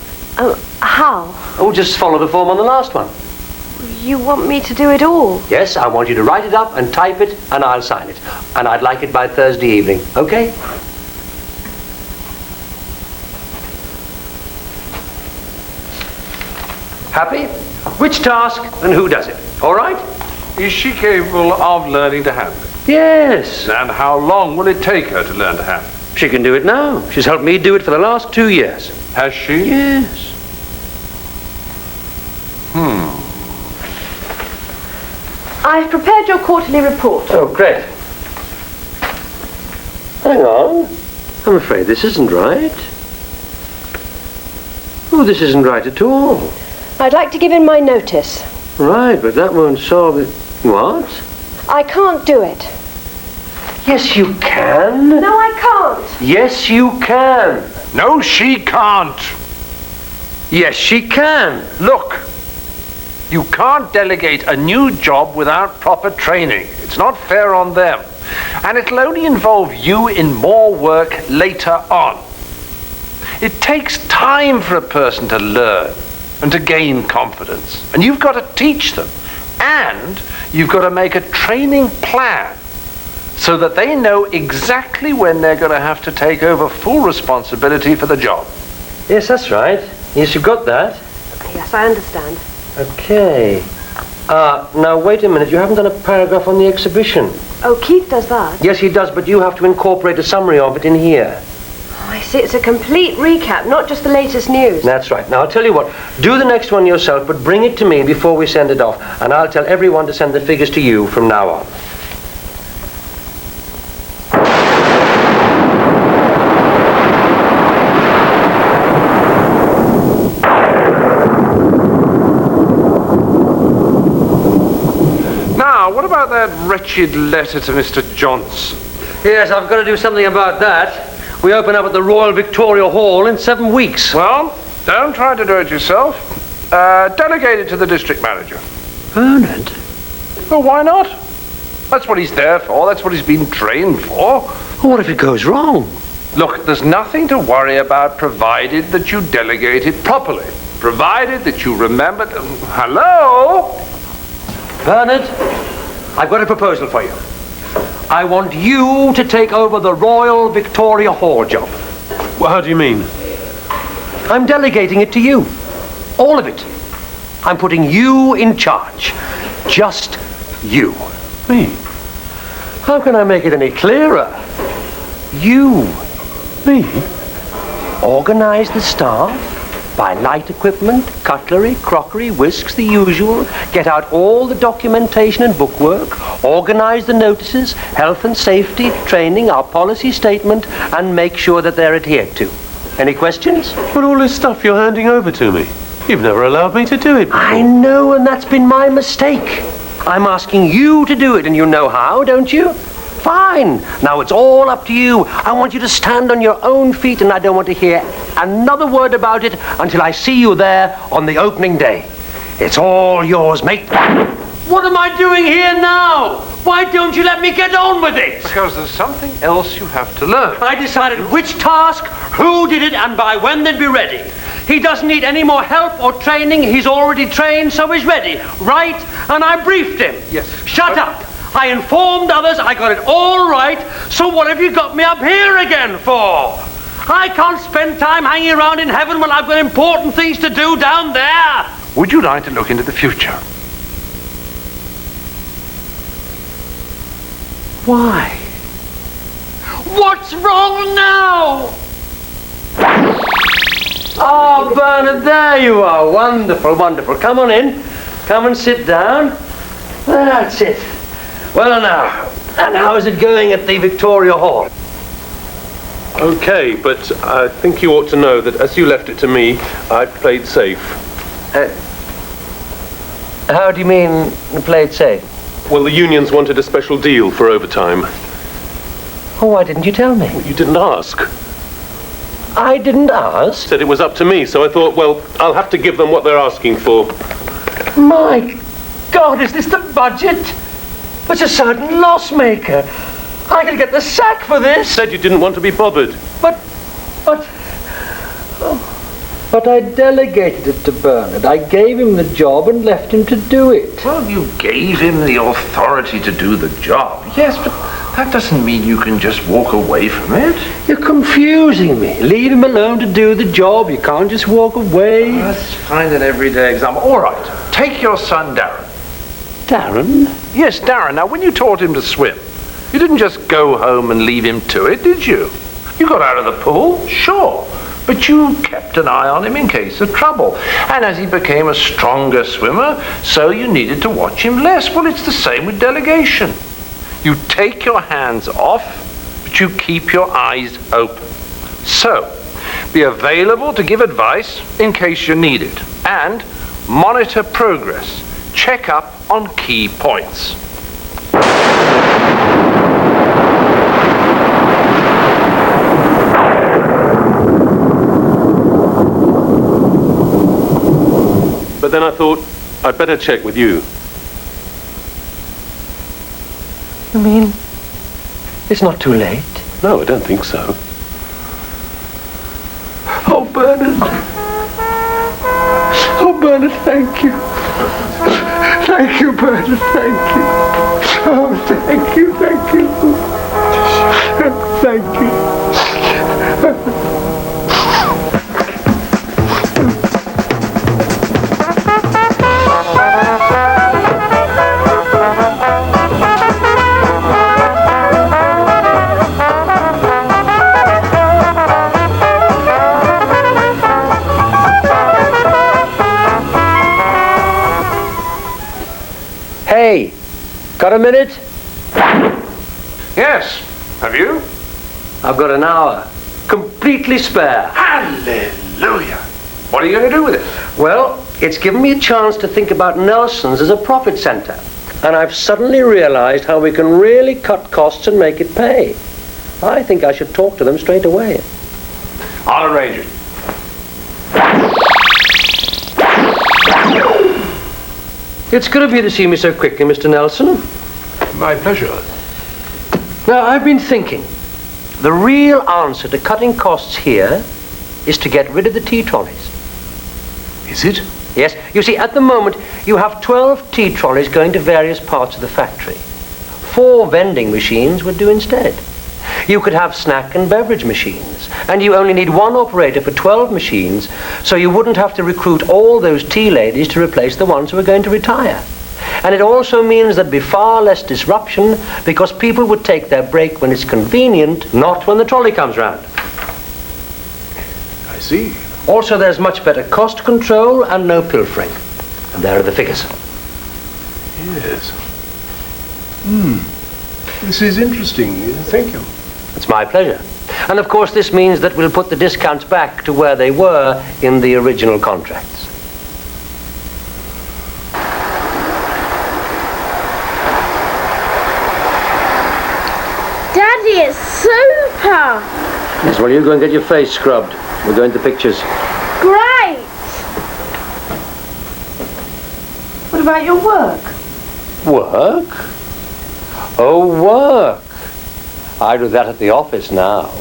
How? Oh, just follow the form on the last one. You want me to do it all? Yes, I want you to write it up and type it, and I'll sign it. And I'd like it by Thursday evening, okay? Happy? Which task and who does it? All right? Is she capable of learning to handle it? Yes. And how long will it take her to learn to handle it? She can do it now. She's helped me do it for the last 2 years. Has she? Yes. I've prepared your quarterly report. Oh, great. Hang on. I'm afraid this isn't right. Oh, this isn't right at all. I'd like to give in my notice. Right, but that won't solve it. What? I can't do it. Yes, you can. No, I can't. Yes, you can. No, she can't. Yes, she can. Look, you can't delegate a new job without proper training. It's not fair on them. And it'll only involve you in more work later on. It takes time for a person to learn and to gain confidence. And you've got to teach them. And you've got to make a training plan so that they know exactly when they're going to have to take over full responsibility for the job. Yes, that's right. Yes, you've got that. Yes, I understand. Okay. Now, wait a minute. You haven't done a paragraph on the exhibition. Oh, Keith does that? Yes, he does, but you have to incorporate a summary of it in here. Oh, I see. It's a complete recap, not just the latest news. That's right. Now, I'll tell you what. Do the next one yourself, but bring it to me before we send it off. And I'll tell everyone to send the figures to you from now on. What about that wretched letter to Mr. Johnson? Yes, I've got to do something about that. We open up at the Royal Victoria Hall in 7 weeks. Well, don't try to do it yourself. Delegate it to the district manager. Bernard? Well, why not? That's what he's there for. That's what he's been trained for. What if it goes wrong? Look, there's nothing to worry about provided that you delegate it properly. Provided that you remember to... Hello? Bernard, I've got a proposal for you. I want you to take over the Royal Victoria Hall job. Well, how do you mean? I'm delegating it to you. All of it. I'm putting you in charge. Just you. Me? How can I make it any clearer? You. Me? Organize the staff. Buy light equipment, cutlery, crockery, whisks, the usual. Get out all the documentation and bookwork. Organize the notices, health and safety, training, our policy statement, and make sure that they're adhered to. Any questions? But all this stuff you're handing over to me, you've never allowed me to do it before. I know, and that's been my mistake. I'm asking you to do it, and you know how, don't you? Fine. Now it's all up to you. I want you to stand on your own feet, and I don't want to hear another word about it until I see you there on the opening day. It's all yours, mate. What am I doing here now? Why don't you let me get on with it? Because there's something else you have to learn. I decided which task, who did it, and by when they'd be ready. He doesn't need any more help or training. He's already trained, so he's ready. Right? And I briefed him. Yes. Shut up. I informed others. I got it all right. So what have you got me up here again for? I can't spend time hanging around in heaven when I've got important things to do down there. Would you like to look into the future? Why? What's wrong now? Oh, Bernard, there you are. Wonderful, wonderful. Come on in. Come and sit down. That's it. Well, now, and how is it going at the Victoria Hall? Okay, but I think you ought to know that as you left it to me, I played safe. How do you mean, played safe? Well, the unions wanted a special deal for overtime. Oh, why didn't you tell me? Well, you didn't ask. I didn't ask? Said it was up to me, so I thought, well, I'll have to give them what they're asking for. My God, is this the budget? It's a certain loss maker. I could get the sack for this. Said you didn't want to be bothered. But I delegated it to Bernard. I gave him the job and left him to do it. Well, you gave him the authority to do the job. Yes, but that doesn't mean you can just walk away from it. You're confusing me. Leave him alone to do the job. You can't just walk away. Let's find an everyday example. All right, take your son, Darren. Darren? Yes, Darren. Now, when you taught him to swim, you didn't just go home and leave him to it, did you? You got out of the pool, sure. But you kept an eye on him in case of trouble. And as he became a stronger swimmer, so you needed to watch him less. Well, it's the same with delegation. You take your hands off, but you keep your eyes open. So, be available to give advice in case you need it. And monitor progress. Check up on key points. But then I thought, I'd better check with you. You mean it's not too late? No, I don't think so. Oh, Bernard. Oh, Bernard, thank you. Thank you, Bernard, thank you. Oh, thank you, thank you. Thank you. Hey, got a minute? Yes, have you? I've got an hour, completely spare. Hallelujah! What are you going to do with it? Well, it's given me a chance to think about Nelson's as a profit centre. And I've suddenly realised how we can really cut costs and make it pay. I think I should talk to them straight away. I'll arrange it. It's good of you to see me so quickly, Mr. Nelson. My pleasure. Now, I've been thinking. The real answer to cutting costs here is to get rid of the tea trolleys. Is it? Yes. You see, at the moment, you have 12 tea trolleys going to various parts of the factory. 4 vending machines would do instead. You could have snack and beverage machines, and you only need 1 operator for 12 machines, so you wouldn't have to recruit all those tea ladies to replace the ones who are going to retire. And it also means there'd be far less disruption, because people would take their break when it's convenient, not when the trolley comes round. I see. Also, there's much better cost control and no pilfering. And there are the figures. Yes. This is interesting. Thank you. It's my pleasure. And of course, this means that we'll put the discounts back to where they were in the original contracts. Daddy, it's super! Yes, well, you go and get your face scrubbed. We're going to pictures. Great! What about your work? Work? Oh, work. I do that at the office now.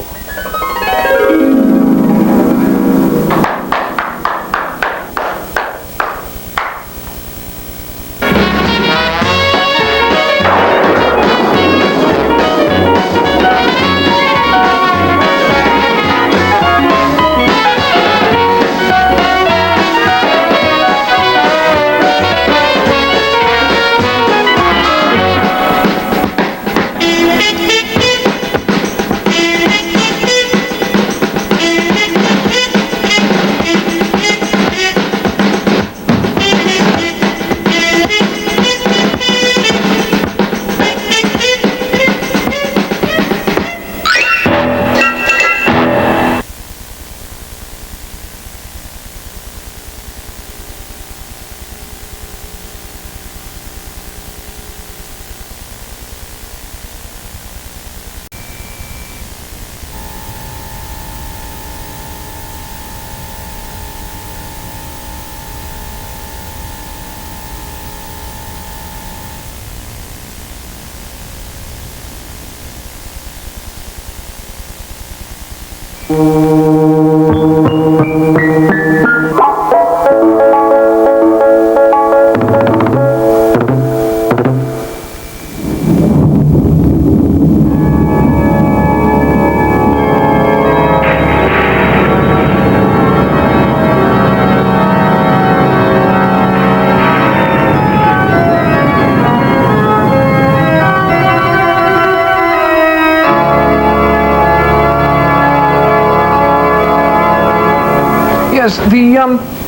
Yes,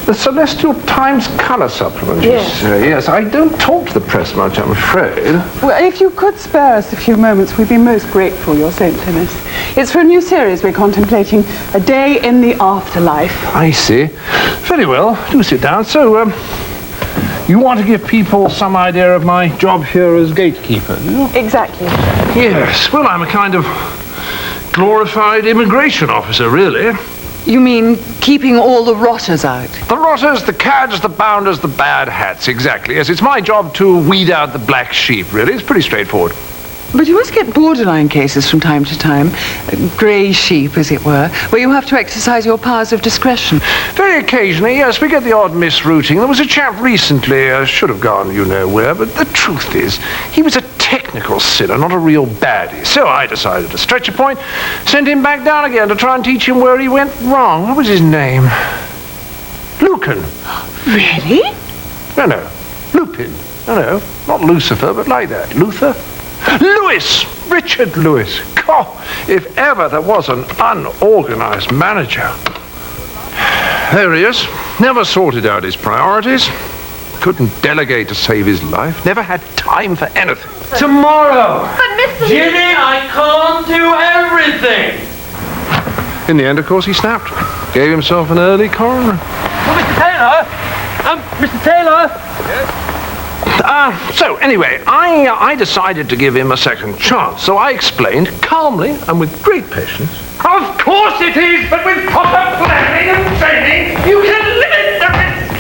the Celestial Times colour supplement. Yes. Yes, I don't talk to the press much, I'm afraid. Well, if you could spare us a few moments, we'd be most grateful, Your Saintliness. It's for a new series we're contemplating, A Day in the Afterlife. I see. Very well. Do sit down. So, you want to give people some idea of my job here as gatekeeper, do you? Exactly. Yes. Well, I'm a kind of glorified immigration officer, really. You mean keeping all the rotters out? The rotters, the cads, the bounders, the bad hats, exactly. Yes, it's my job to weed out the black sheep, really. It's pretty straightforward. But you must get borderline cases from time to time, grey sheep, as it were, where you have to exercise your powers of discretion. Very occasionally, yes, we get the odd misrouting. There was a chap recently, should have gone you know where, but the truth is, he was a technical sinner, not a real baddie. So I decided to stretch a point, send him back down again to try and teach him where he went wrong. What was his name? Lucan. Really? No, Lupin. No, not Lucifer, but like that. Luther? Lewis! Richard Lewis. God, if ever there was an unorganized manager. There he is. Never sorted out his priorities. Couldn't delegate to save his life. Never had time for anything. Tomorrow! But Mr. Jimmy, I can't do everything! In the end, of course, he snapped. Gave himself an early coroner. Well, Mr. Taylor! Mr. Taylor! Yes? So, anyway, I decided to give him a second chance. So I explained, calmly and with great patience, Of course it is, but with proper planning and training, you can limit the risk.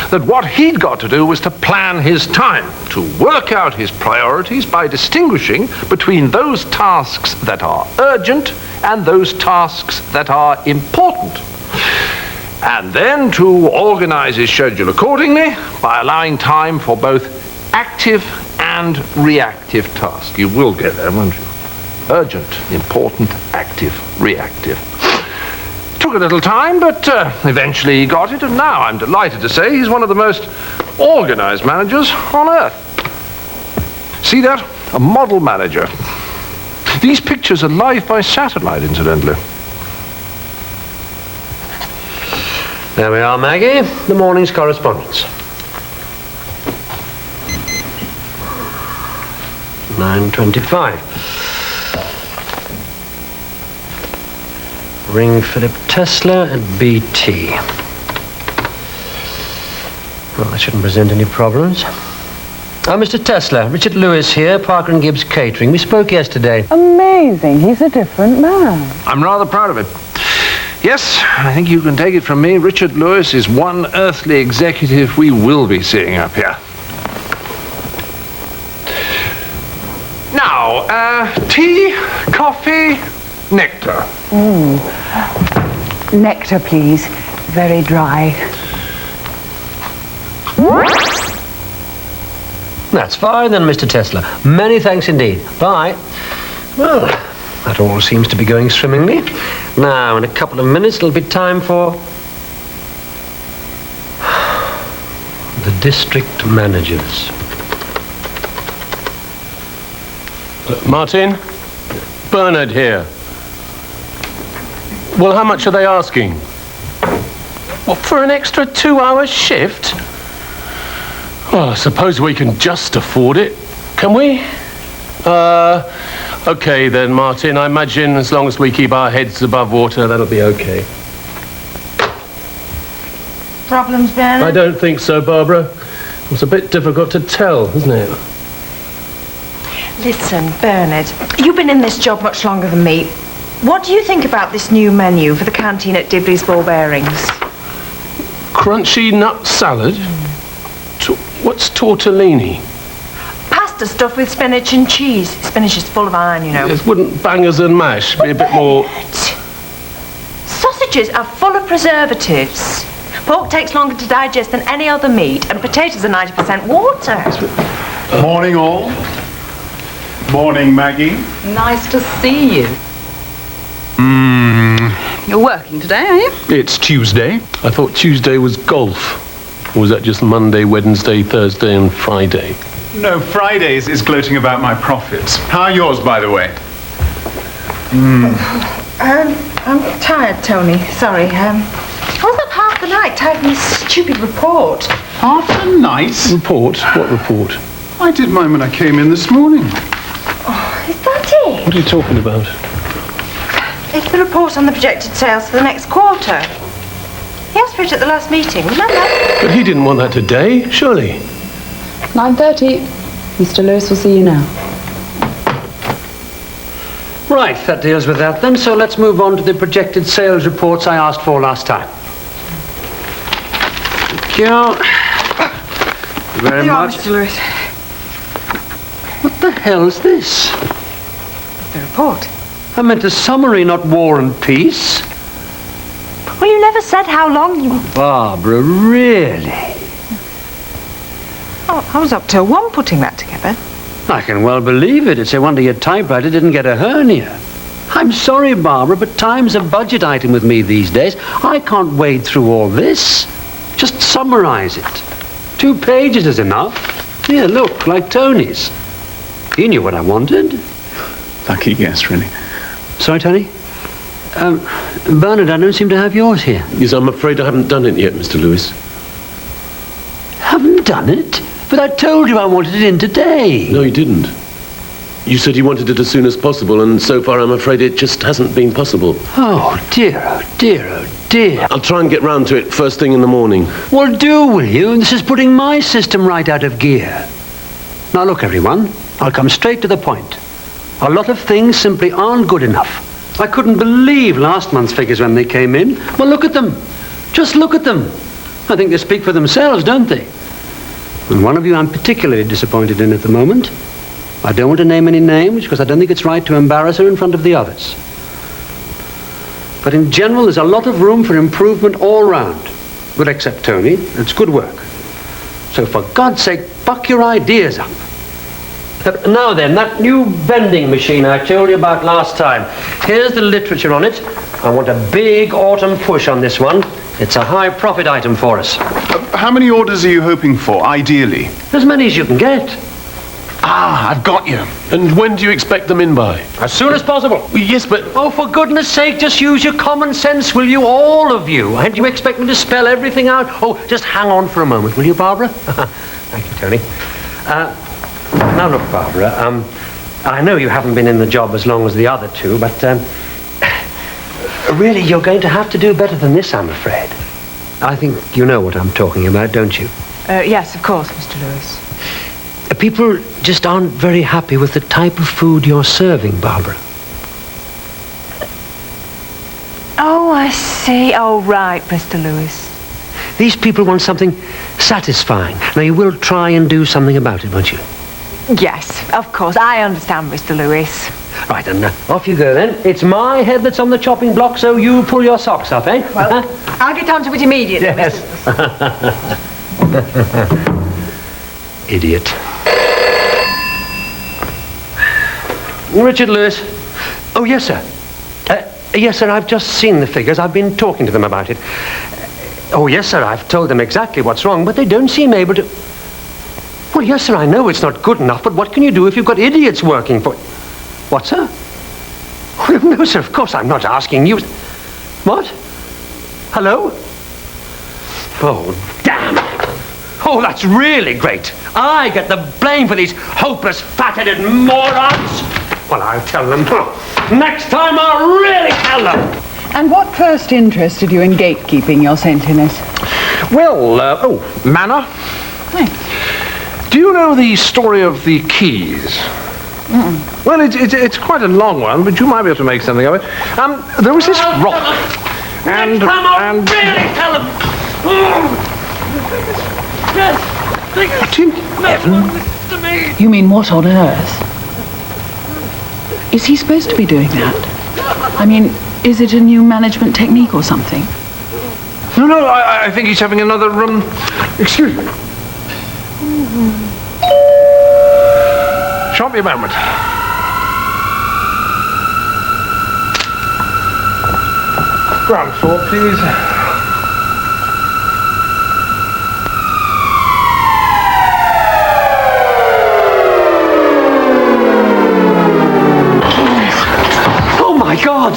that what he'd got to do was to plan his time, to work out his priorities by distinguishing between those tasks that are urgent and those tasks that are important. And then to organize his schedule accordingly by allowing time for both active and reactive tasks. You will get there, won't you? Urgent, important, active, reactive. Took a little time, but eventually he got it, and now I'm delighted to say he's one of the most organized managers on earth. See that? A model manager. These pictures are live by satellite, incidentally. There we are, Maggie. The morning's correspondence. 9:25. Ring Philip Tesla at BT. Well, that shouldn't present any problems. Mr. Tesla, Richard Lewis here, Parker and Gibbs Catering. We spoke yesterday. Amazing. He's a different man. I'm rather proud of him. Yes, I think you can take it from me. Richard Lewis is one earthly executive we will be seeing up here. Now, tea, coffee, nectar. Nectar, please. Very dry. That's fine then, Mr. Tesla. Many thanks indeed. Bye. Well, that all seems to be going swimmingly. Now, in a couple of minutes, it'll be time for the district managers. Martin? Bernard here. Well, how much are they asking? What, for an extra 2-hour shift? Well, I suppose we can just afford it. Can we? Okay then, Martin. I imagine as long as we keep our heads above water, that'll be okay. Problems, Bernard? I don't think so, Barbara. It's a bit difficult to tell, isn't it? Listen, Bernard, you've been in this job much longer than me. What do you think about this new menu for the canteen at Dibley's Ball Bearings? Crunchy nut salad? What's tortellini? Pasta stuffed with spinach and cheese. Spinach is full of iron, you know. It wouldn't bangers and mash be a bit more... fridges are full of preservatives. Pork takes longer to digest than any other meat, and potatoes are 90% water. Morning, all. Morning, Maggie. Nice to see you. You're working today, are you? It's Tuesday. I thought Tuesday was golf. Or was that just Monday, Wednesday, Thursday, and Friday? No, Fridays is gloating about my profits. How are yours, by the way? I'm tired, Tony. Sorry. I was up half the night typing this stupid report. Half the night? Report? What report? I did mine when I came in this morning. Oh, is that it? What are you talking about? It's the report on the projected sales for the next quarter. He asked for it at the last meeting, remember? But he didn't want that today, surely. 9:30. Mr. Lewis will see you now. Right, that deals with that then. So let's move on to the projected sales reports I asked for last time. Thank you. Thank you very much. Mr. Lewis. What the hell's this? The report. I meant a summary, not War and Peace. Well, you never said how long you... Barbara, really? Oh, I was up till 1 putting that together. I can well believe it. It's a wonder your typewriter didn't get a hernia. I'm sorry, Barbara, but time's a budget item with me these days. I can't wade through all this. Just summarize it. 2 pages is enough. Here, look, like Tony's. He knew what I wanted. Lucky guess, really. Sorry, Tony? Bernard, I don't seem to have yours here. Yes, I'm afraid I haven't done it yet, Mr. Lewis. Haven't done it? But I told you I wanted it in today. No, you didn't. You said you wanted it as soon as possible, and so far I'm afraid it just hasn't been possible. Oh, dear, oh, dear, oh, dear. I'll try and get round to it first thing in the morning. Well, will you? This is putting my system right out of gear. Now, look, everyone, I'll come straight to the point. A lot of things simply aren't good enough. I couldn't believe last month's figures when they came in. Well, look at them. Just look at them. I think they speak for themselves, don't they? And one of you I'm particularly disappointed in at the moment. I don't want to name any names because I don't think it's right to embarrass her in front of the others. But in general, there's a lot of room for improvement all round. But except Tony, it's good work. So for God's sake, buck your ideas up. Now then, that new vending machine I told you about last time. Here's the literature on it. I want a big autumn push on this one. It's a high profit item for us. How many orders are you hoping for, ideally? As many as you can get. Ah, I've got you. And when do you expect them in by? As soon as possible. Yes, but... Oh, for goodness sake, just use your common sense, will you? All of you. And you expect me to spell everything out? Oh, just hang on for a moment, will you, Barbara? Thank you, Tony. Now look, Barbara, I know you haven't been in the job as long as the other two, but really you're going to have to do better than this, I'm afraid. I think you know what I'm talking about, don't you? Yes, of course, Mr. Lewis. People just aren't very happy with the type of food you're serving, Barbara. Oh, I see. Oh, right, Mr. Lewis. These people want something satisfying. Now, you will try and do something about it, won't you? Yes, of course. I understand, Mr. Lewis. Right, and off you go then. It's my head that's on the chopping block, so you pull your socks up, eh? Well, I'll get on to it immediately, yes. Idiot. Richard Lewis. Oh, yes, sir. Yes, sir, I've just seen the figures. I've been talking to them about it. Oh, yes, sir, I've told them exactly what's wrong, but they don't seem able to... Well, yes, sir, I know it's not good enough, but what can you do if you've got idiots working for... What, sir? Well, no, sir, of course I'm not asking you... What? Hello? Oh, damn. Oh, that's really great. I get the blame for these hopeless, fat-headed morons. Well, I'll tell them. Next time I'll really tell them. And what first interested you in gatekeeping your saintliness? Well, manner. Thanks. Do you know the story of the keys? Well, it's quite a long one, but you might be able to make something of it. There was this rock, and really tell them. What in heaven? You mean what on earth? Is he supposed to be doing that? I mean, Is it a new management technique or something? No, I think he's having another, excuse me. Shan't be a moment. Ground floor, please. Oh my God!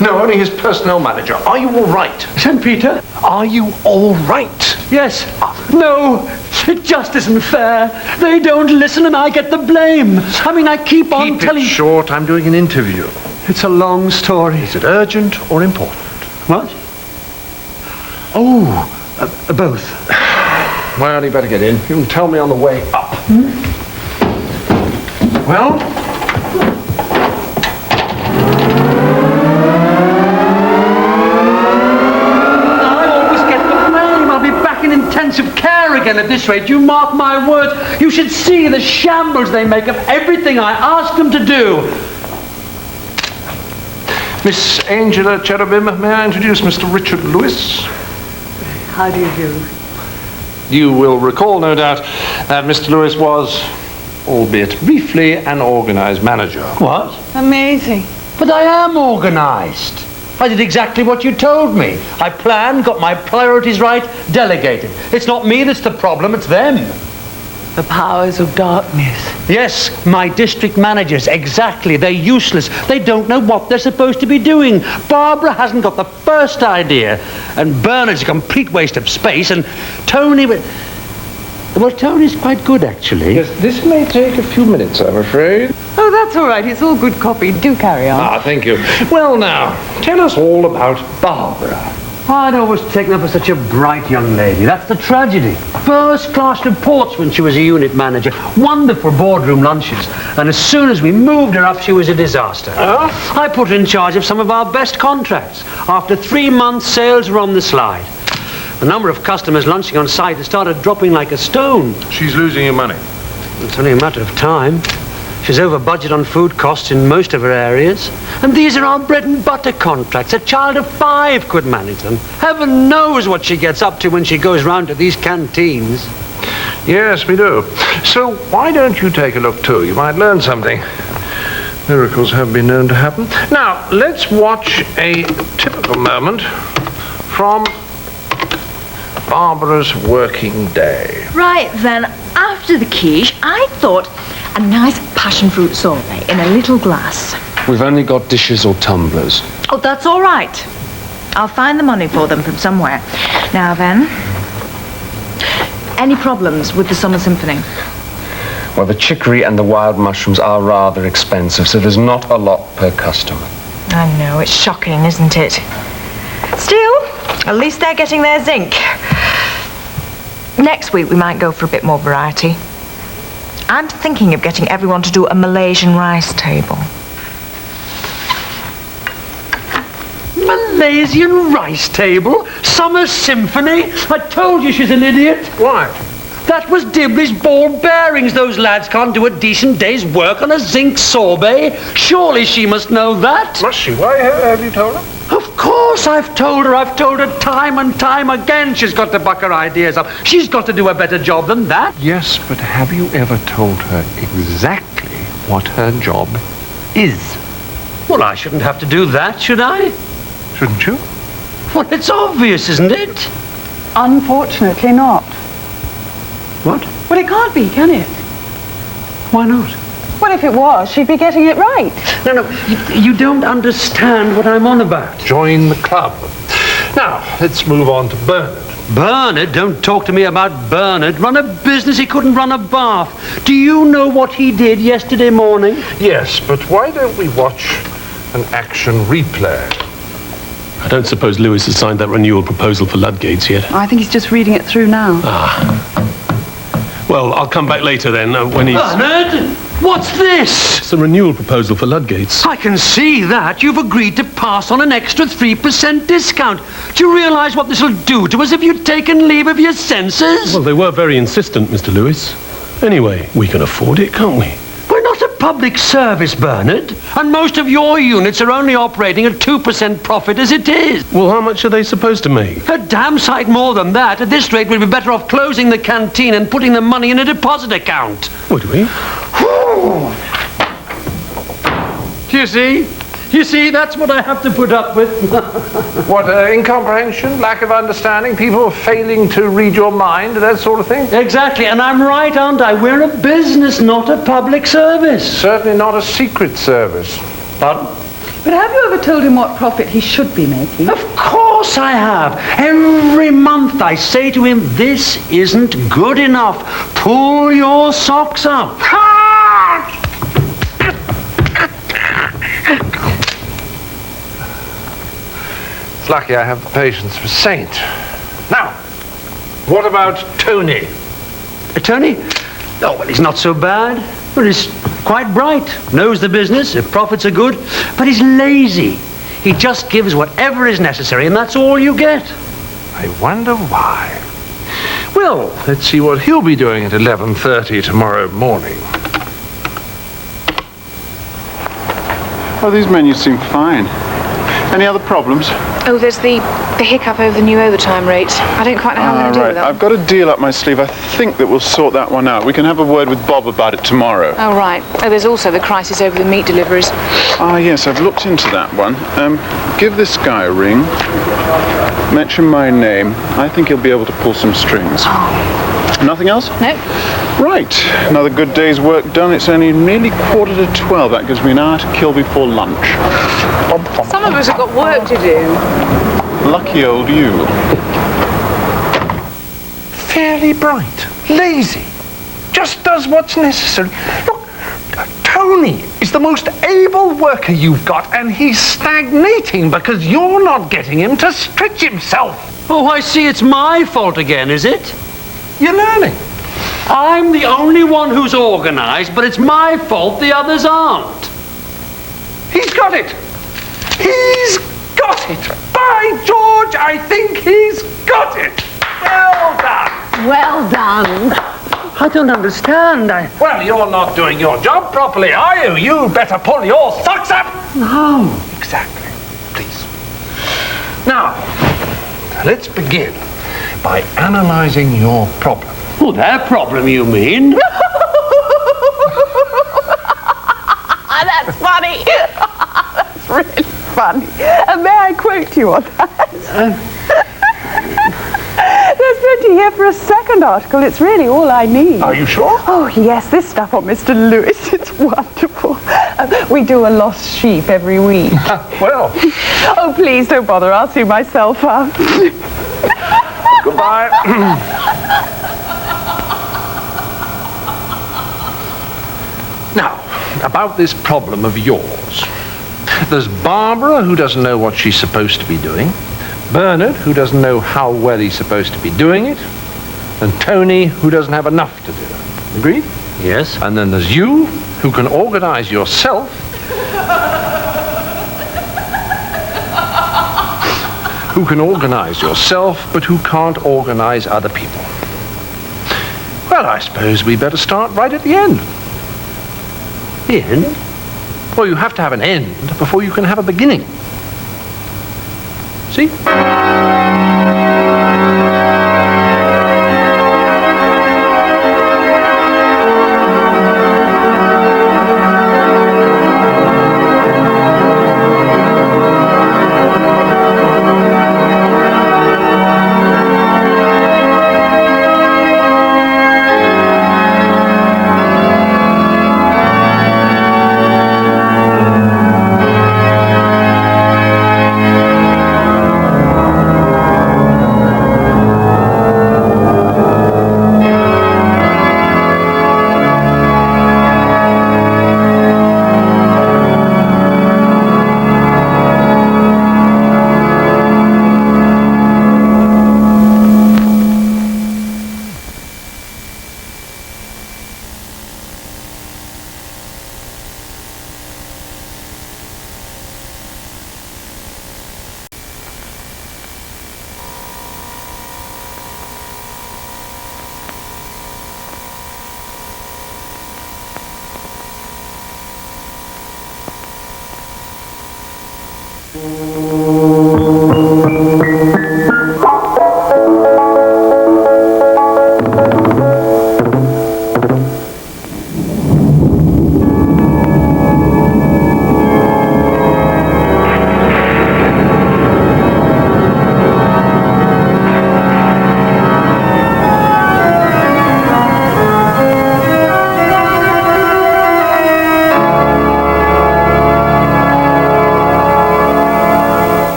No, only his personnel manager. Are you all right? St. Peter? Are you all right? Yes. No, it just isn't fair. They don't listen and I get the blame. I mean, I keep on telling... Keep it short. I'm doing an interview. It's a long story. Is it urgent or important? What? Oh, both. Well, you better get in. You can tell me on the way up. Well? Intensive care again at this rate. You mark my words. You should see the shambles they make of everything I ask them to do. Miss Angela Cherubim, may I introduce Mr. Richard Lewis? How do you do? You will recall, no doubt, that Mr. Lewis was, albeit briefly, an organised manager. What? Amazing. But I am organised. I did exactly what you told me. I planned, got my priorities right, delegated. It's not me that's the problem, it's them. The powers of darkness. Yes, my district managers, exactly. They're useless. They don't know what they're supposed to be doing. Barbara hasn't got the first idea. And Bernard's a complete waste of space. And Tony... Well, Tony's quite good, actually. Yes, this may take a few minutes, I'm afraid. Oh, that's all right. It's all good copy. Do carry on. Ah, thank you. Well, now, tell us all about Barbara. I'd always taken her for such a bright young lady. That's the tragedy. First-class reports when she was a unit manager. Wonderful boardroom lunches. And as soon as we moved her up, she was a disaster. I put her in charge of some of our best contracts. After 3 months, sales were on the slide. The number of customers lunching on site has started dropping like a stone. She's losing you money. It's only a matter of time. She's over budget on food costs in most of her areas. And these are our bread and butter contracts. A child of 5 could manage them. Heaven knows what she gets up to when she goes round to these canteens. Yes, we do. So why don't you take a look too? You might learn something. Miracles have been known to happen. Now, let's watch a typical moment from Barbara's working day. Right then, after the quiche, I thought a nice passion fruit sorbet in a little glass. We've only got dishes or tumblers. Oh, that's all right. I'll find the money for them from somewhere. Now then, any problems with the Summer Symphony? Well, the chicory and the wild mushrooms are rather expensive, so there's not a lot per customer. I know, it's shocking, isn't it? Still, at least they're getting their zinc. Next week we might go for a bit more variety. I'm thinking of getting everyone to do a Malaysian rice table. Malaysian rice table? Summer Symphony? I told you she's an idiot. Why? That was Dibley's ball bearings. Those lads can't do a decent day's work on a zinc sorbet. Surely she must know that. Must she? Why have you told her? Of course I've told her. I've told her time and time again she's got to buck her ideas up. She's got to do a better job than that. Yes, but have you ever told her exactly what her job is? Well, I shouldn't have to do that, should I? Shouldn't you? Well, it's obvious, isn't it? Unfortunately not. What? Well, it can't be, can it? Why not? Well, if it was, she'd be getting it right. No, you don't understand what I'm on about. Join the club. Now, let's move on to Bernard. Bernard? Don't talk to me about Bernard. Run a business, he couldn't run a bath. Do you know what he did yesterday morning? Yes, but why don't we watch an action replay? I don't suppose Lewis has signed that renewal proposal for Ludgate's yet. I think he's just reading it through now. Well, I'll come back later then, when he's... Bernard! What's this? It's a renewal proposal for Ludgate's. I can see that. You've agreed to pass on an extra 3% discount. Do you realise what this will do to us if you'd taken leave of your senses? Well, they were very insistent, Mr. Lewis. Anyway, we can afford it, can't we? We're not a public service, Bernard, and most of your units are only operating at 2% profit as it is. Well, how much are they supposed to make? A damn sight more than that. At this rate, we'd be better off closing the canteen and putting the money in a deposit account. Would we? You see, that's what I have to put up with. What, incomprehension, lack of understanding, people failing to read your mind, that sort of thing? Exactly, and I'm right, aren't I? We're a business, not a public service. Certainly not a secret service. Pardon? But have you ever told him what profit he should be making? Of course I have. Every month I say to him, this isn't good enough. Pull your socks up. It's lucky I have the patience of a saint. Now, what about Tony? Tony? Oh, well, he's not so bad. Well, he's quite bright, knows the business, if profits are good, but he's lazy. He just gives whatever is necessary, and that's all you get. I wonder why. Well, let's see what he'll be doing at 11:30 tomorrow morning. Oh, these menus seem fine. Any other problems? Oh, there's the hiccup over the new overtime rate. I don't quite know how I'm going to deal with that. I've got a deal up my sleeve. I think that we'll sort that one out. We can have a word with Bob about it tomorrow. Oh, right. Oh, there's also the crisis over the meat deliveries. Ah, yes, I've looked into that one. Give this guy a ring. Mention my name. I think he'll be able to pull some strings. Nothing else? No. Right. Another good day's work done. It's only nearly 11:45. That gives me an hour to kill before lunch. Some of us have got work to do. Lucky old you. Fairly bright, lazy, just does what's necessary. Look, Tony is the most able worker you've got, and he's stagnating because you're not getting him to stretch himself. Oh, I see, it's my fault again, is it? You're learning. I'm the only one who's organised, but it's my fault the others aren't. He's got it. He's got it. By George, I think he's got it. Well done. Well done. I don't understand. Well, you're not doing your job properly, are you? You better pull your socks up. No. Exactly. Please. Now, let's begin by analysing your problem. Oh, their problem, you mean? That's funny. That's really funny. And may I quote you on that? There's plenty here for a second article. It's really all I need. Are you sure? Oh, yes. This stuff on Mr. Lewis, it's wonderful. We do a lost sheep every week. Well. Oh, please don't bother. I'll see myself up. Goodbye. Now, about this problem of yours. There's Barbara, who doesn't know what she's supposed to be doing. Bernard, who doesn't know how well he's supposed to be doing it. And Tony, who doesn't have enough to do. Agreed? Yes. And then there's you, who can organize yourself. Who can organize yourself, but who can't organize other people. Well, I suppose we better start right at the end. The end? Well, you have to have an end before you can have a beginning. See?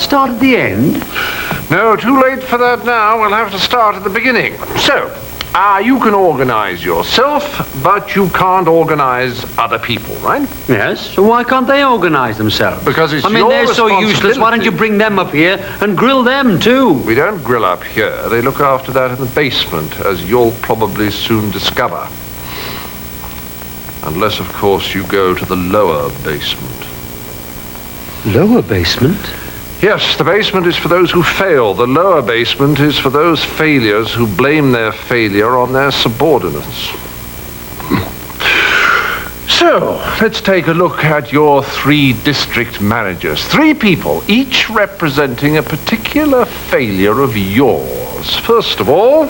Start at the end? No, too late for that now. We'll have to start at the beginning. So, you can organize yourself, but you can't organize other people, right? Yes. So why can't they organize themselves? Because it's I mean, your they're so useless. Why don't you bring them up here and grill them too? We don't grill up here. They look after that in the basement, as you'll probably soon discover. Unless, of course, you go to the lower basement. Lower basement? Yes, the basement is for those who fail. The lower basement is for those failures who blame their failure on their subordinates. So, let's take a look at your 3 district managers. 3 people, each representing a particular failure of yours. First of all,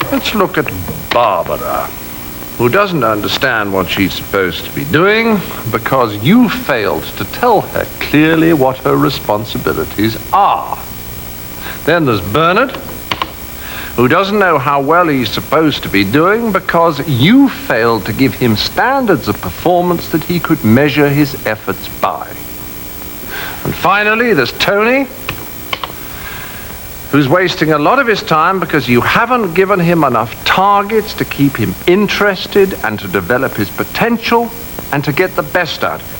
let's look at Barbara, who doesn't understand what she's supposed to be doing because you failed to tell her clearly what her responsibilities are. Then there's Bernard, who doesn't know how well he's supposed to be doing because you failed to give him standards of performance that he could measure his efforts by. And finally, there's Tony, who's wasting a lot of his time because you haven't given him enough targets to keep him interested and to develop his potential and to get the best out of him.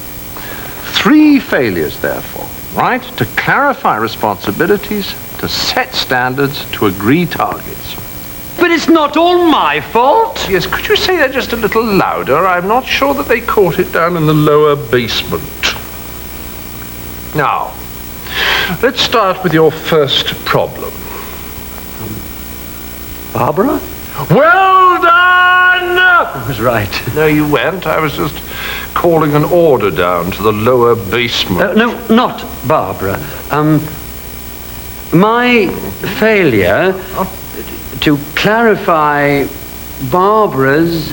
3 failures, therefore, right? To clarify responsibilities, to set standards, to agree targets. But it's not all my fault. Yes, could you say that just a little louder? I'm not sure that they caught it down in the lower basement. Now, let's start with your first problem. Barbara? Well done! I was right. No, you weren't. I was just calling an order down to the lower basement. No, not Barbara. My failure to clarify Barbara's...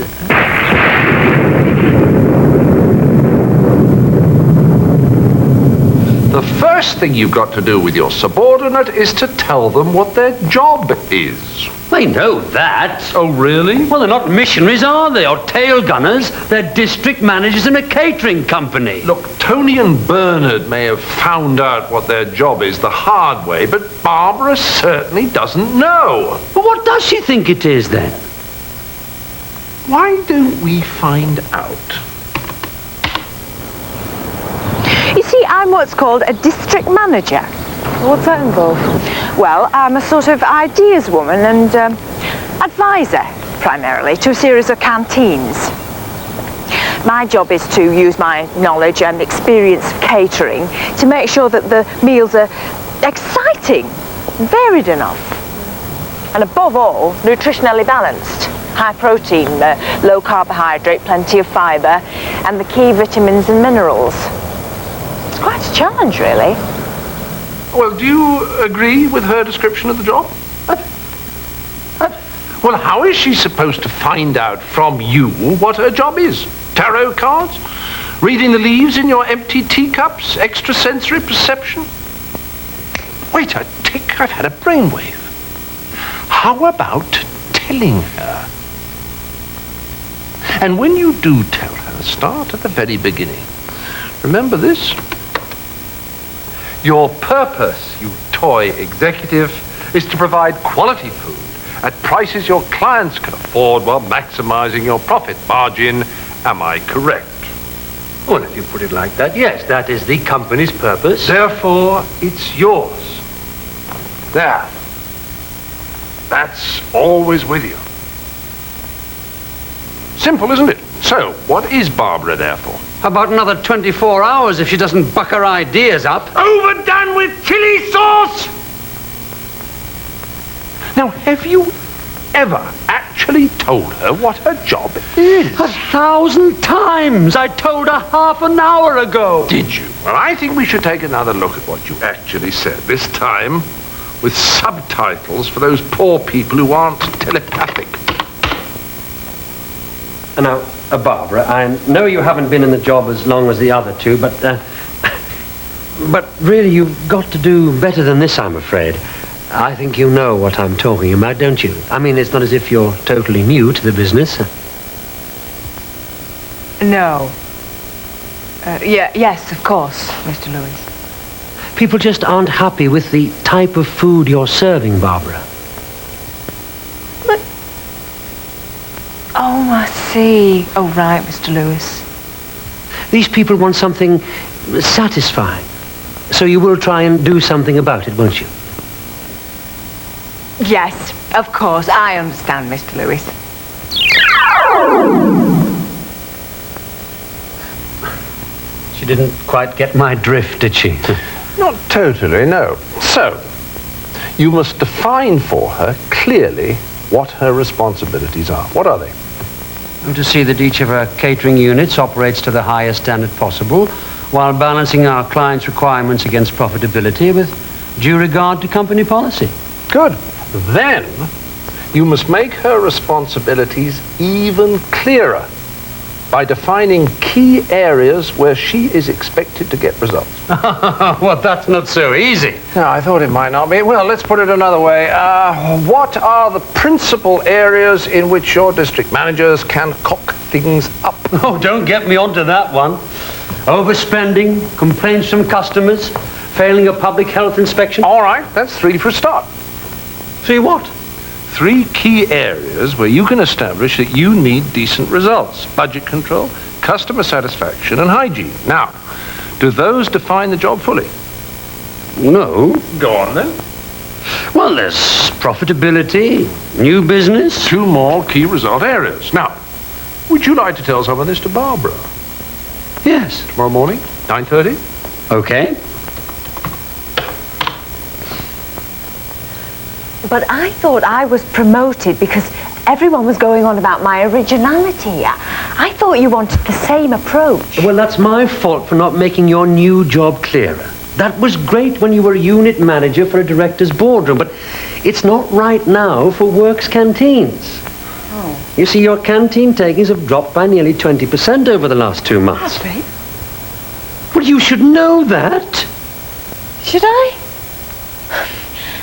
The first thing you've got to do with your subordinate is to tell them what their job is. They know that. Oh, really? Well, they're not missionaries, are they? Or tail gunners. They're district managers in a catering company. Look, Tony and Bernard may have found out what their job is the hard way, but Barbara certainly doesn't know. But what does she think it is, then? Why don't we find out? You see, I'm what's called a district manager. What's that involve? Well, I'm a sort of ideas woman and advisor, primarily, to a series of canteens. My job is to use my knowledge and experience of catering to make sure that the meals are exciting, varied enough, and above all, nutritionally balanced. High protein, low carbohydrate, plenty of fibre, and the key vitamins and minerals. It's quite a challenge, really. Well, do you agree with her description of the job? Well, how is she supposed to find out from you what her job is? Tarot cards? Reading the leaves in your empty teacups? Extrasensory perception? Wait a tick, I've had a brainwave. How about telling her? And when you do tell her, start at the very beginning. Remember this? Your purpose, you toy executive, is to provide quality food at prices your clients can afford while maximizing your profit margin. Am I correct? Well, if you put it like that, yes, that is the company's purpose. Therefore, it's yours. There. That's always with you. Simple, isn't it? So, what is Barbara there for? About another 24 hours if she doesn't buck her ideas up. Overdone with chili sauce! Now, have you ever actually told her what her job is? 1,000 times! I told her half an hour ago. Did you? Well, I think we should take another look at what you actually said, this time with subtitles for those poor people who aren't telepathic. Now, Barbara, I know you haven't been in the job as long as the other two, but really you've got to do better than this, I'm afraid. I think you know what I'm talking about, don't you? I mean, it's not as if you're totally new to the business. No. Yes, of course, Mr. Lewis. People just aren't happy with the type of food you're serving, Barbara. Oh, I see. Oh, right, Mr. Lewis. These people want something satisfying. So you will try and do something about it, won't you? Yes, of course. I understand, Mr. Lewis. She didn't quite get my drift, did she? Not totally, no. So, you must define for her clearly what her responsibilities are. What are they? To see that each of our catering units operates to the highest standard possible, while balancing our clients' requirements against profitability with due regard to company policy. Good. Then, you must make her responsibilities even clearer by defining key areas where she is expected to get results. Well, that's not so easy. No, I thought it might not be. Well, let's put it another way. What are the principal areas in which your district managers can cock things up? Oh, don't get me onto that one. Overspending, complaints from customers, failing a public health inspection. All right, that's 3 for a start. 3 what? 3 key areas where you can establish that you need decent results. Budget control, customer satisfaction, and hygiene. Now, do those define the job fully? No. Go on then. Well, there's profitability, new business. 2 more key result areas. Now, would you like to tell some of this to Barbara? Yes. Tomorrow morning, 9:30? Okay. But I thought I was promoted because everyone was going on about my originality. I thought you wanted the same approach. Well, that's my fault for not making your new job clearer. That was great when you were unit manager for a director's boardroom, but it's not right now for works canteens. Oh. You see, your canteen takings have dropped by nearly 20% over the last 2 months. That's right. Well, you should know that. Should I?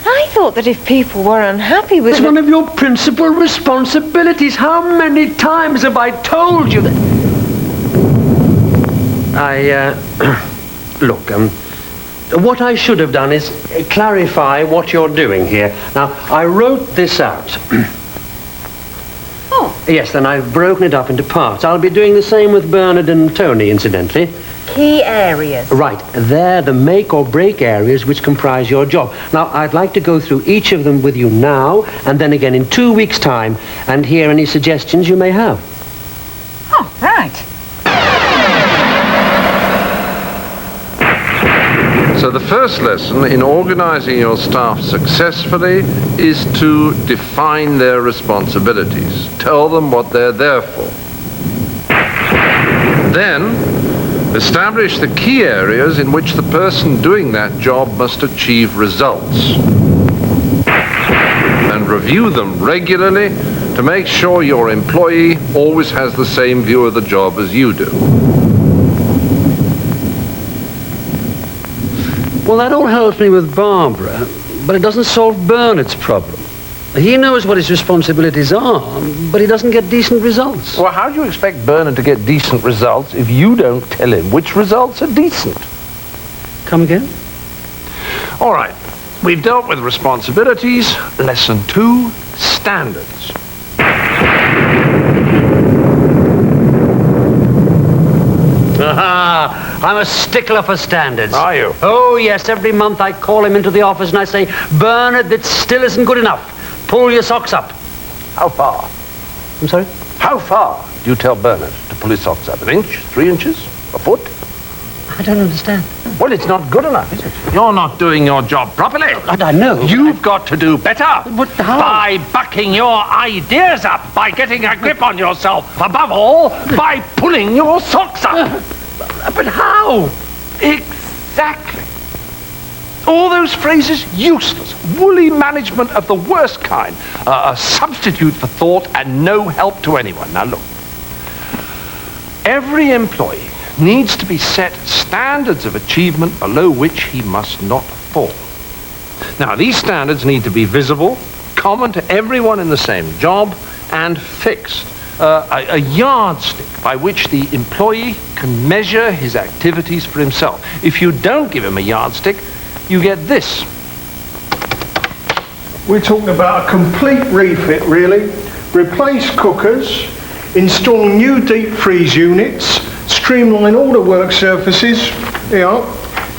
I thought that if people were unhappy with It's one of your principal responsibilities. How many times have I told you that? Look, what I should have done is clarify what you're doing here. Now, I wrote this out. Oh. Yes, then I've broken it up into parts. I'll be doing the same with Bernard and Tony, incidentally. Key areas. Right, they're the make or break areas which comprise your job. Now, I'd like to go through each of them with you now, and then again in 2 weeks' time, and hear any suggestions you may have. Oh, right. So the first lesson in organizing your staff successfully is to define their responsibilities. Tell them what they're there for. Then, establish the key areas in which the person doing that job must achieve results. And review them regularly to make sure your employee always has the same view of the job as you do. Well, that all helps me with Barbara, but it doesn't solve Bernard's problem. He knows what his responsibilities are, but he doesn't get decent results. Well, how do you expect Bernard to get decent results if you don't tell him which results are decent? Come again? All right. We've dealt with responsibilities. Lesson 2, standards. Aha! I'm a stickler for standards. Are you? Oh, yes. Every month I call him into the office and I say, Bernard, that still isn't good enough. Pull your socks up. How far? I'm sorry? How far do you tell Bernard to pull his socks up? 1 inch? 3 inches? A foot? I don't understand. Well, it's not good enough, is it? You're not doing your job properly. I know. You've got to do better. But how? By bucking your ideas up, by getting a grip on yourself. Above all, by pulling your socks up. But how? Exactly. All those phrases, useless. Woolly management of the worst kind. A substitute for thought and no help to anyone. Now look. Every employee needs to be set standards of achievement below which he must not fall. Now, these standards need to be visible, common to everyone in the same job, and fixed. A yardstick by which the employee can measure his activities for himself. If you don't give him a yardstick, you get this. We're talking about a complete refit, really. Replace cookers, install new deep freeze units, streamline all the work surfaces. Yeah,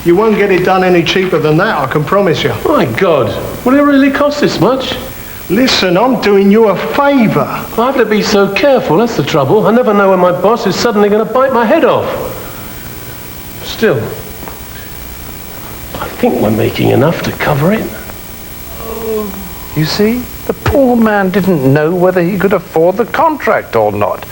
you won't get it done any cheaper than that, I can promise you. My God, will it really cost this much? Listen, I'm doing you a favour. I have to be so careful, that's the trouble. I never know when my boss is suddenly going to bite my head off. Still, I think we're making enough to cover it. You see, the poor man didn't know whether he could afford the contract or not.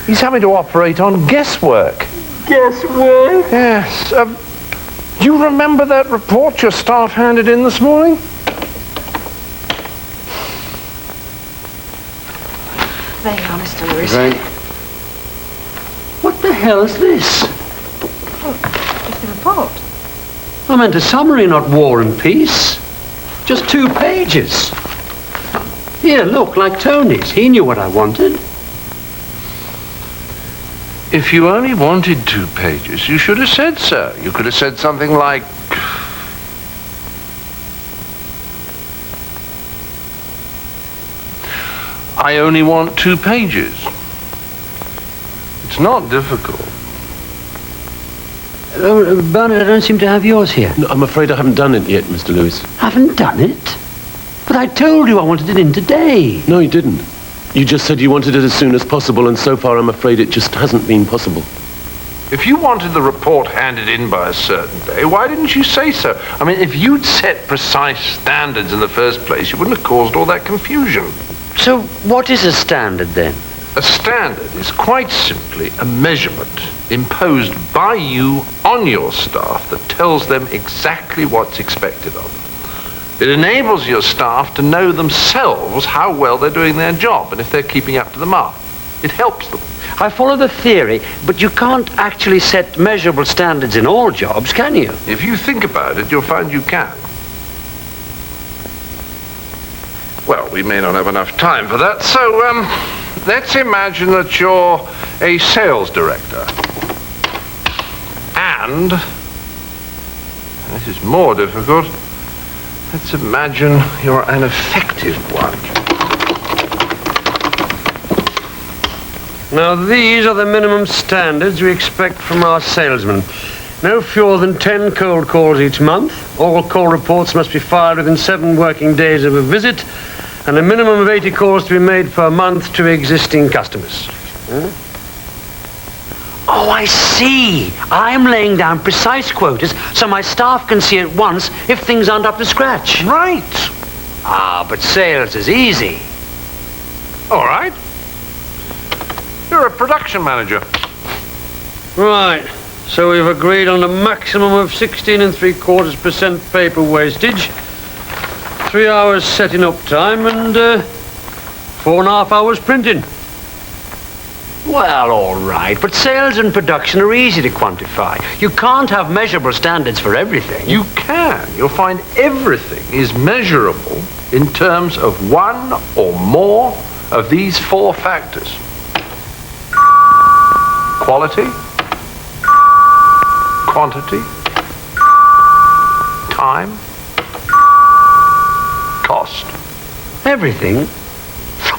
He's having to operate on guesswork. Guesswork? Yes. Do you remember that report your staff handed in this morning? There you are, Mr. Lewis. Right. What the hell is this? Oh, it's the report. I meant a summary, not War and Peace. Just 2 pages. Here, look, like Tony's. He knew what I wanted. If you only wanted 2 pages, you should have said so. You could have said something like, I only want 2 pages. It's not difficult. Bernard, I don't seem to have yours here. No, I'm afraid I haven't done it yet, Mr. Lewis. Haven't done it? But I told you I wanted it in today. No, you didn't. You just said you wanted it as soon as possible, and so far I'm afraid it just hasn't been possible. if you wanted the report handed in by a certain day, why didn't you say so? I mean, if you'd set precise standards in the first place, you wouldn't have caused all that confusion. So what is a standard then? A standard is quite simply a measurement imposed by you on your staff that tells them exactly what's expected of them. It enables your staff to know themselves how well they're doing their job and if they're keeping up to the mark. It helps them. I follow the theory, but you can't actually set measurable standards in all jobs, can you? If you think about it, you'll find you can. Well, we may not have enough time for that, so let's imagine that you're a sales director. And this is more difficult. Let's imagine you're an effective one. Now, these are the minimum standards we expect from our salesmen. No fewer than 10 cold calls each month. All call reports must be filed within 7 working days of a visit, and a minimum of 80 calls to be made per month to existing customers. Oh, I see. I'm laying down precise quotas so my staff can see at once if things aren't up to scratch. Right. Ah, but sales is easy. All right. You're a production manager. Right. So we've agreed on a maximum of 16.75% paper wastage, 3 hours setting up time, and 4.5 hours printing. Well, all right, but sales and production are easy to quantify. You can't have measurable standards for everything. You can. You'll find everything is measurable in terms of one or more of these 4 factors. Quality, quantity, time, cost. Everything?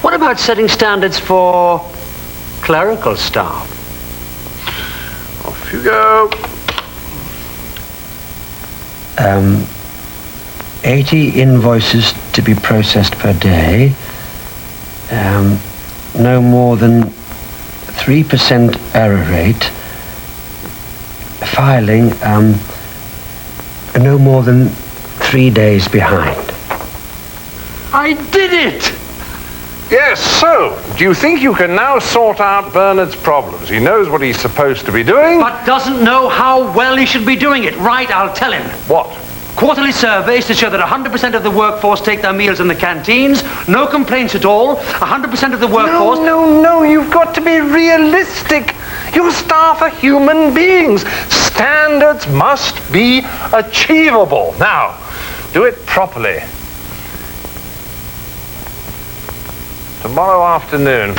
What about setting standards for clerical staff? Off you go. 80 invoices to be processed per day. No more than 3% error rate. filing, no more than 3 days behind. I did it! Yes, so, do you think you can now sort out Bernard's problems? He knows what he's supposed to be doing. But doesn't know how well he should be doing it. Right, I'll tell him. What? Quarterly surveys to show that 100% of the workforce take their meals in the canteens. No complaints at all. 100% of the workforce... No, you've got to be realistic. Your staff are human beings. Standards must be achievable. Now, do it properly. Tomorrow afternoon.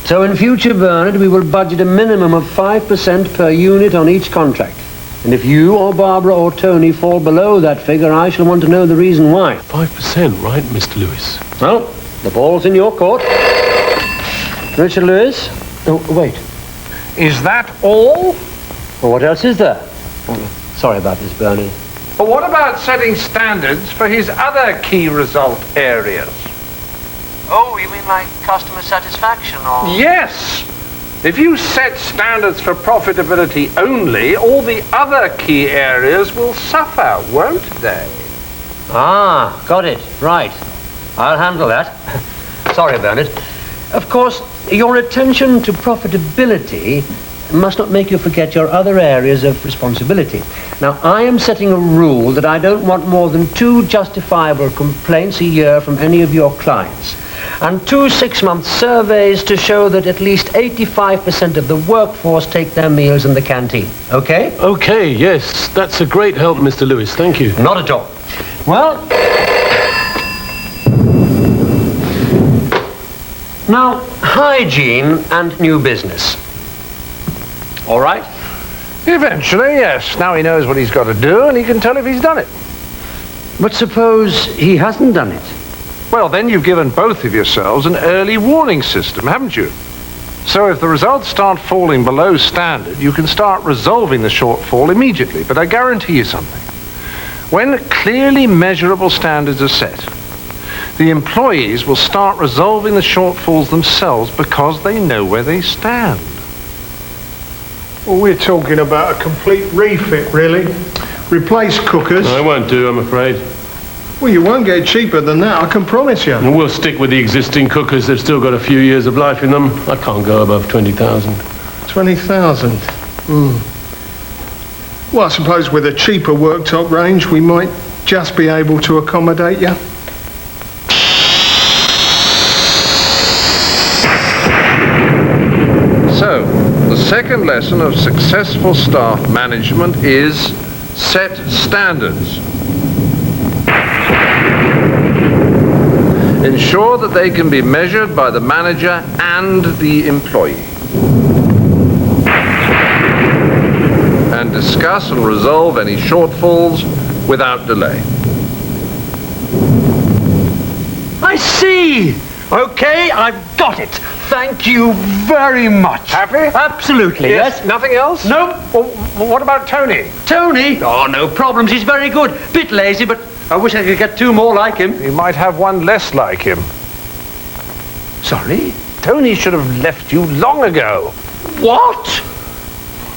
So in future, Bernard, we will budget a minimum of 5% per unit on each contract. And if you or Barbara or Tony fall below that figure, I shall want to know the reason why. 5%, right, Mr. Lewis? Well, the ball's in your court. Richard Lewis? Oh, wait. Is that all? Well, what else is there? Sorry about this, Bernard. But what about setting standards for his other key result areas? Oh, you mean like customer satisfaction or... Yes! If you set standards for profitability only, all the other key areas will suffer, won't they? Ah, got it. Right. I'll handle that. Sorry, Bernard. Of course, your attention to profitability must not make you forget your other areas of responsibility. Now, I am setting a rule that I don't want more than 2 justifiable complaints a year from any of your clients, and 2 6-month surveys to show that at least 85% of the workforce take their meals in the canteen. Okay? Okay, yes. That's a great help, Mr. Lewis. Thank you. Not at all. Well... Now, hygiene and new business. All right? Eventually, yes. Now he knows what he's got to do, and he can tell if he's done it. But suppose he hasn't done it? Well, then you've given both of yourselves an early warning system, haven't you? So if the results start falling below standard, you can start resolving the shortfall immediately. But I guarantee you something. When clearly measurable standards are set, the employees will start resolving the shortfalls themselves because they know where they stand. Well, we're talking about a complete refit, really. Replace cookers. No, it won't do, I'm afraid. Well, you won't get cheaper than that, I can promise you. We'll stick with the existing cookers. They've still got a few years of life in them. I can't go above 20,000. 20,000? Well, I suppose with a cheaper worktop range, we might just be able to accommodate you. So, the second lesson of successful staff management is set standards. Ensure that they can be measured by the manager and the employee. And discuss and resolve any shortfalls without delay. I see! Okay, I've got it. Thank you very much. Happy? Absolutely, yes. Nothing else? Nope. Well, what about Tony? Tony? Oh, no problems. He's very good. Bit lazy, but I wish I could get 2 more like him. You might have 1 less like him. Sorry? Tony should have left you long ago. What?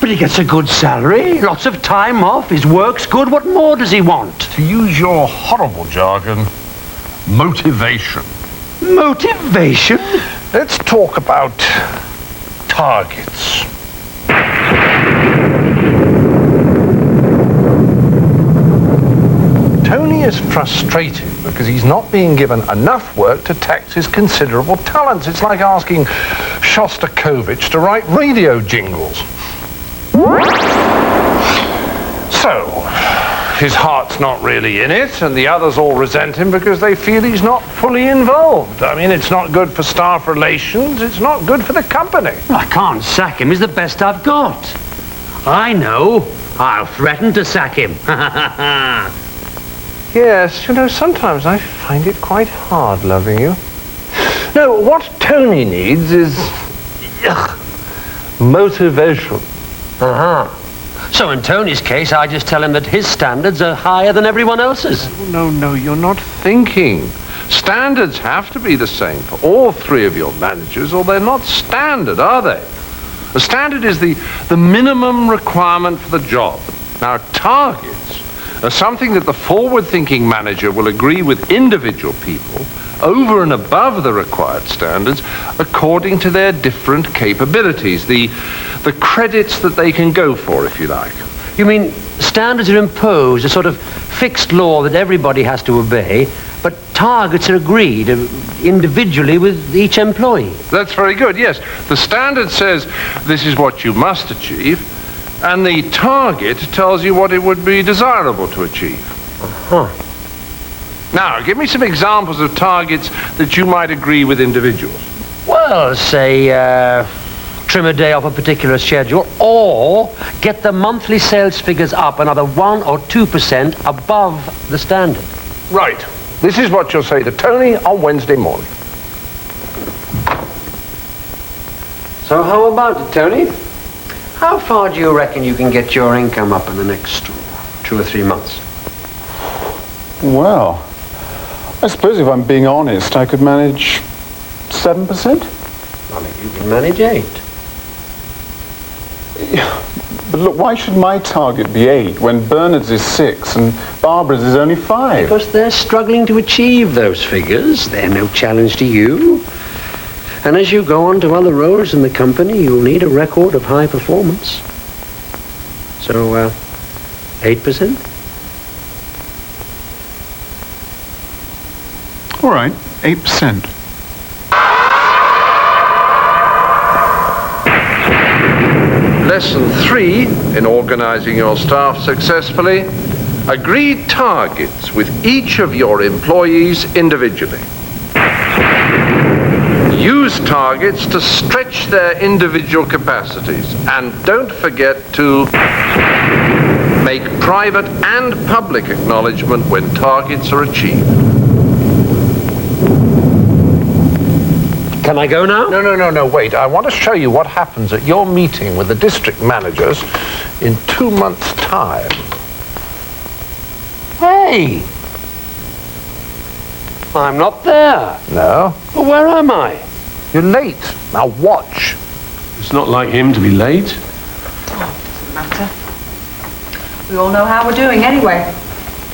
But he gets a good salary, lots of time off, his work's good. What more does he want? To use your horrible jargon, motivation. Motivation? Let's talk about targets. Tony is frustrated because he's not being given enough work to tax his considerable talents. It's like asking Shostakovich to write radio jingles. So, his heart's not really in it, and the others all resent him because they feel he's not fully involved. I mean, it's not good for staff relations, it's not good for the company. I can't sack him, he's the best I've got. I know. I'll threaten to sack him. Yes, you know, sometimes I find it quite hard loving you. No, what Tony needs is motivation. So in Tony's case, I just tell him that his standards are higher than everyone else's. No, you're not thinking. Standards have to be the same for all 3 of your managers, or they're not standard, are they? The standard is the minimum requirement for the job. Now, targets are something that the forward-thinking manager will agree with individual people over and above the required standards according to their different capabilities, the credits that they can go for, if you like. You mean standards are imposed, a sort of fixed law that everybody has to obey, but targets are agreed individually with each employee? That's very good, yes. The standard says this is what you must achieve, and the target tells you what it would be desirable to achieve. Uh-huh. Now, give me some examples of targets that you might agree with individuals. Well, say, trim a day off a particular schedule, or get the monthly sales figures up another 1 or 2% above the standard. Right. This is what you'll say to Tony on Wednesday morning. So how about it, Tony? How far do you reckon you can get your income up in the next 2 or 3 months? Well, I suppose if I'm being honest, I could manage 7%. I mean, you can manage 8. But look, why should my target be 8 when Bernard's is 6 and Barbara's is only 5? Because they're struggling to achieve those figures. They're no challenge to you. And as you go on to other roles in the company, you'll need a record of high performance. So, 8%? All right, 8%. Lesson 3 in organizing your staff successfully: agreed targets with each of your employees individually. Use targets to stretch their individual capacities, and don't forget to make private and public acknowledgement when targets are achieved. Can I go now? No, wait. I want to show you what happens at your meeting with the district managers in 2 months' time. Hey! I'm not there. No? Well, where am I? You're late. Now watch. It's not like him to be late. Doesn't matter. We all know how we're doing anyway.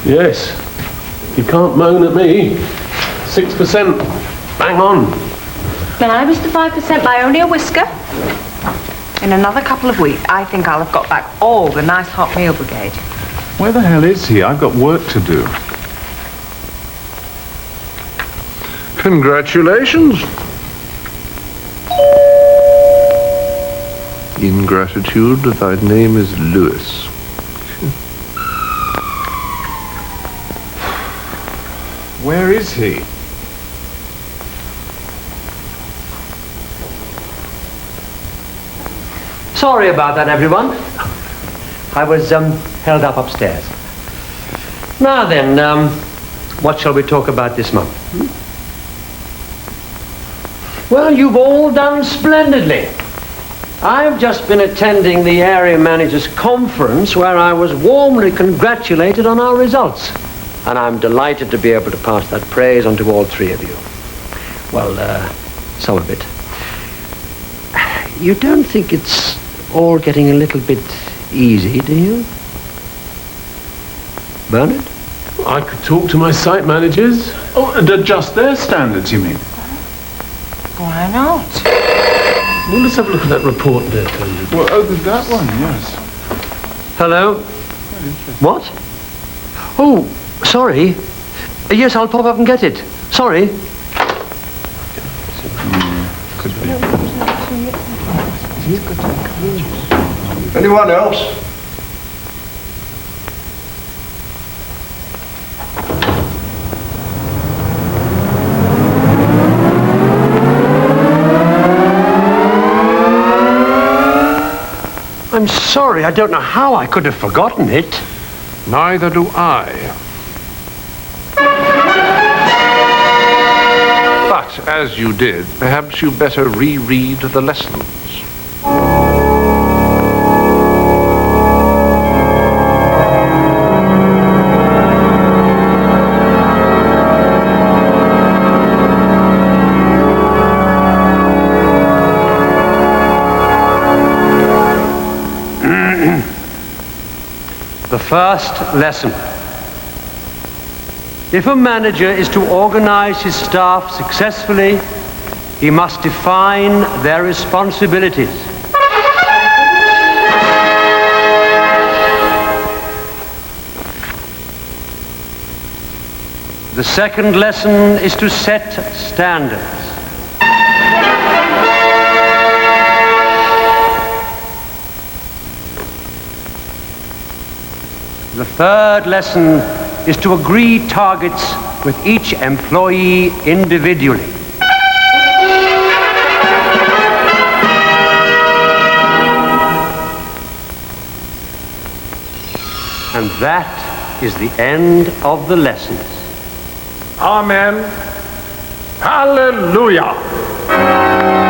Yes. You can't moan at me. 6%. Bang on. And I was the 5% by only a whisker. In another couple of weeks, I think I'll have got back all the nice hot meal brigade. Where the hell is he? I've got work to do. Congratulations. Ingratitude, thy name is Lewis. Where is he? Sorry about that, everyone. I was held up upstairs. Now then, what shall we talk about this month? Well, you've all done splendidly. I've just been attending the area managers' conference where I was warmly congratulated on our results. And I'm delighted to be able to pass that praise on to all 3 of you. Well, some of it. You don't think it's all getting a little bit easy, do you? Bernard? I could talk to my site managers. Oh, and adjust their standards, you mean? Why not? Well, let's have a look at that report there, Tony. Well, open that one, yes. Hello? What? Oh, sorry. Yes, I'll pop up and get it. Sorry. Could be. Anyone else? I'm sorry, I don't know how I could have forgotten it. Neither do I. But, as you did, perhaps you better reread the lessons. The first lesson. If a manager is to organize his staff successfully, he must define their responsibilities. The second lesson is to set standards. The third lesson is to agree targets with each employee individually. And that is the end of the lessons. Amen. Hallelujah.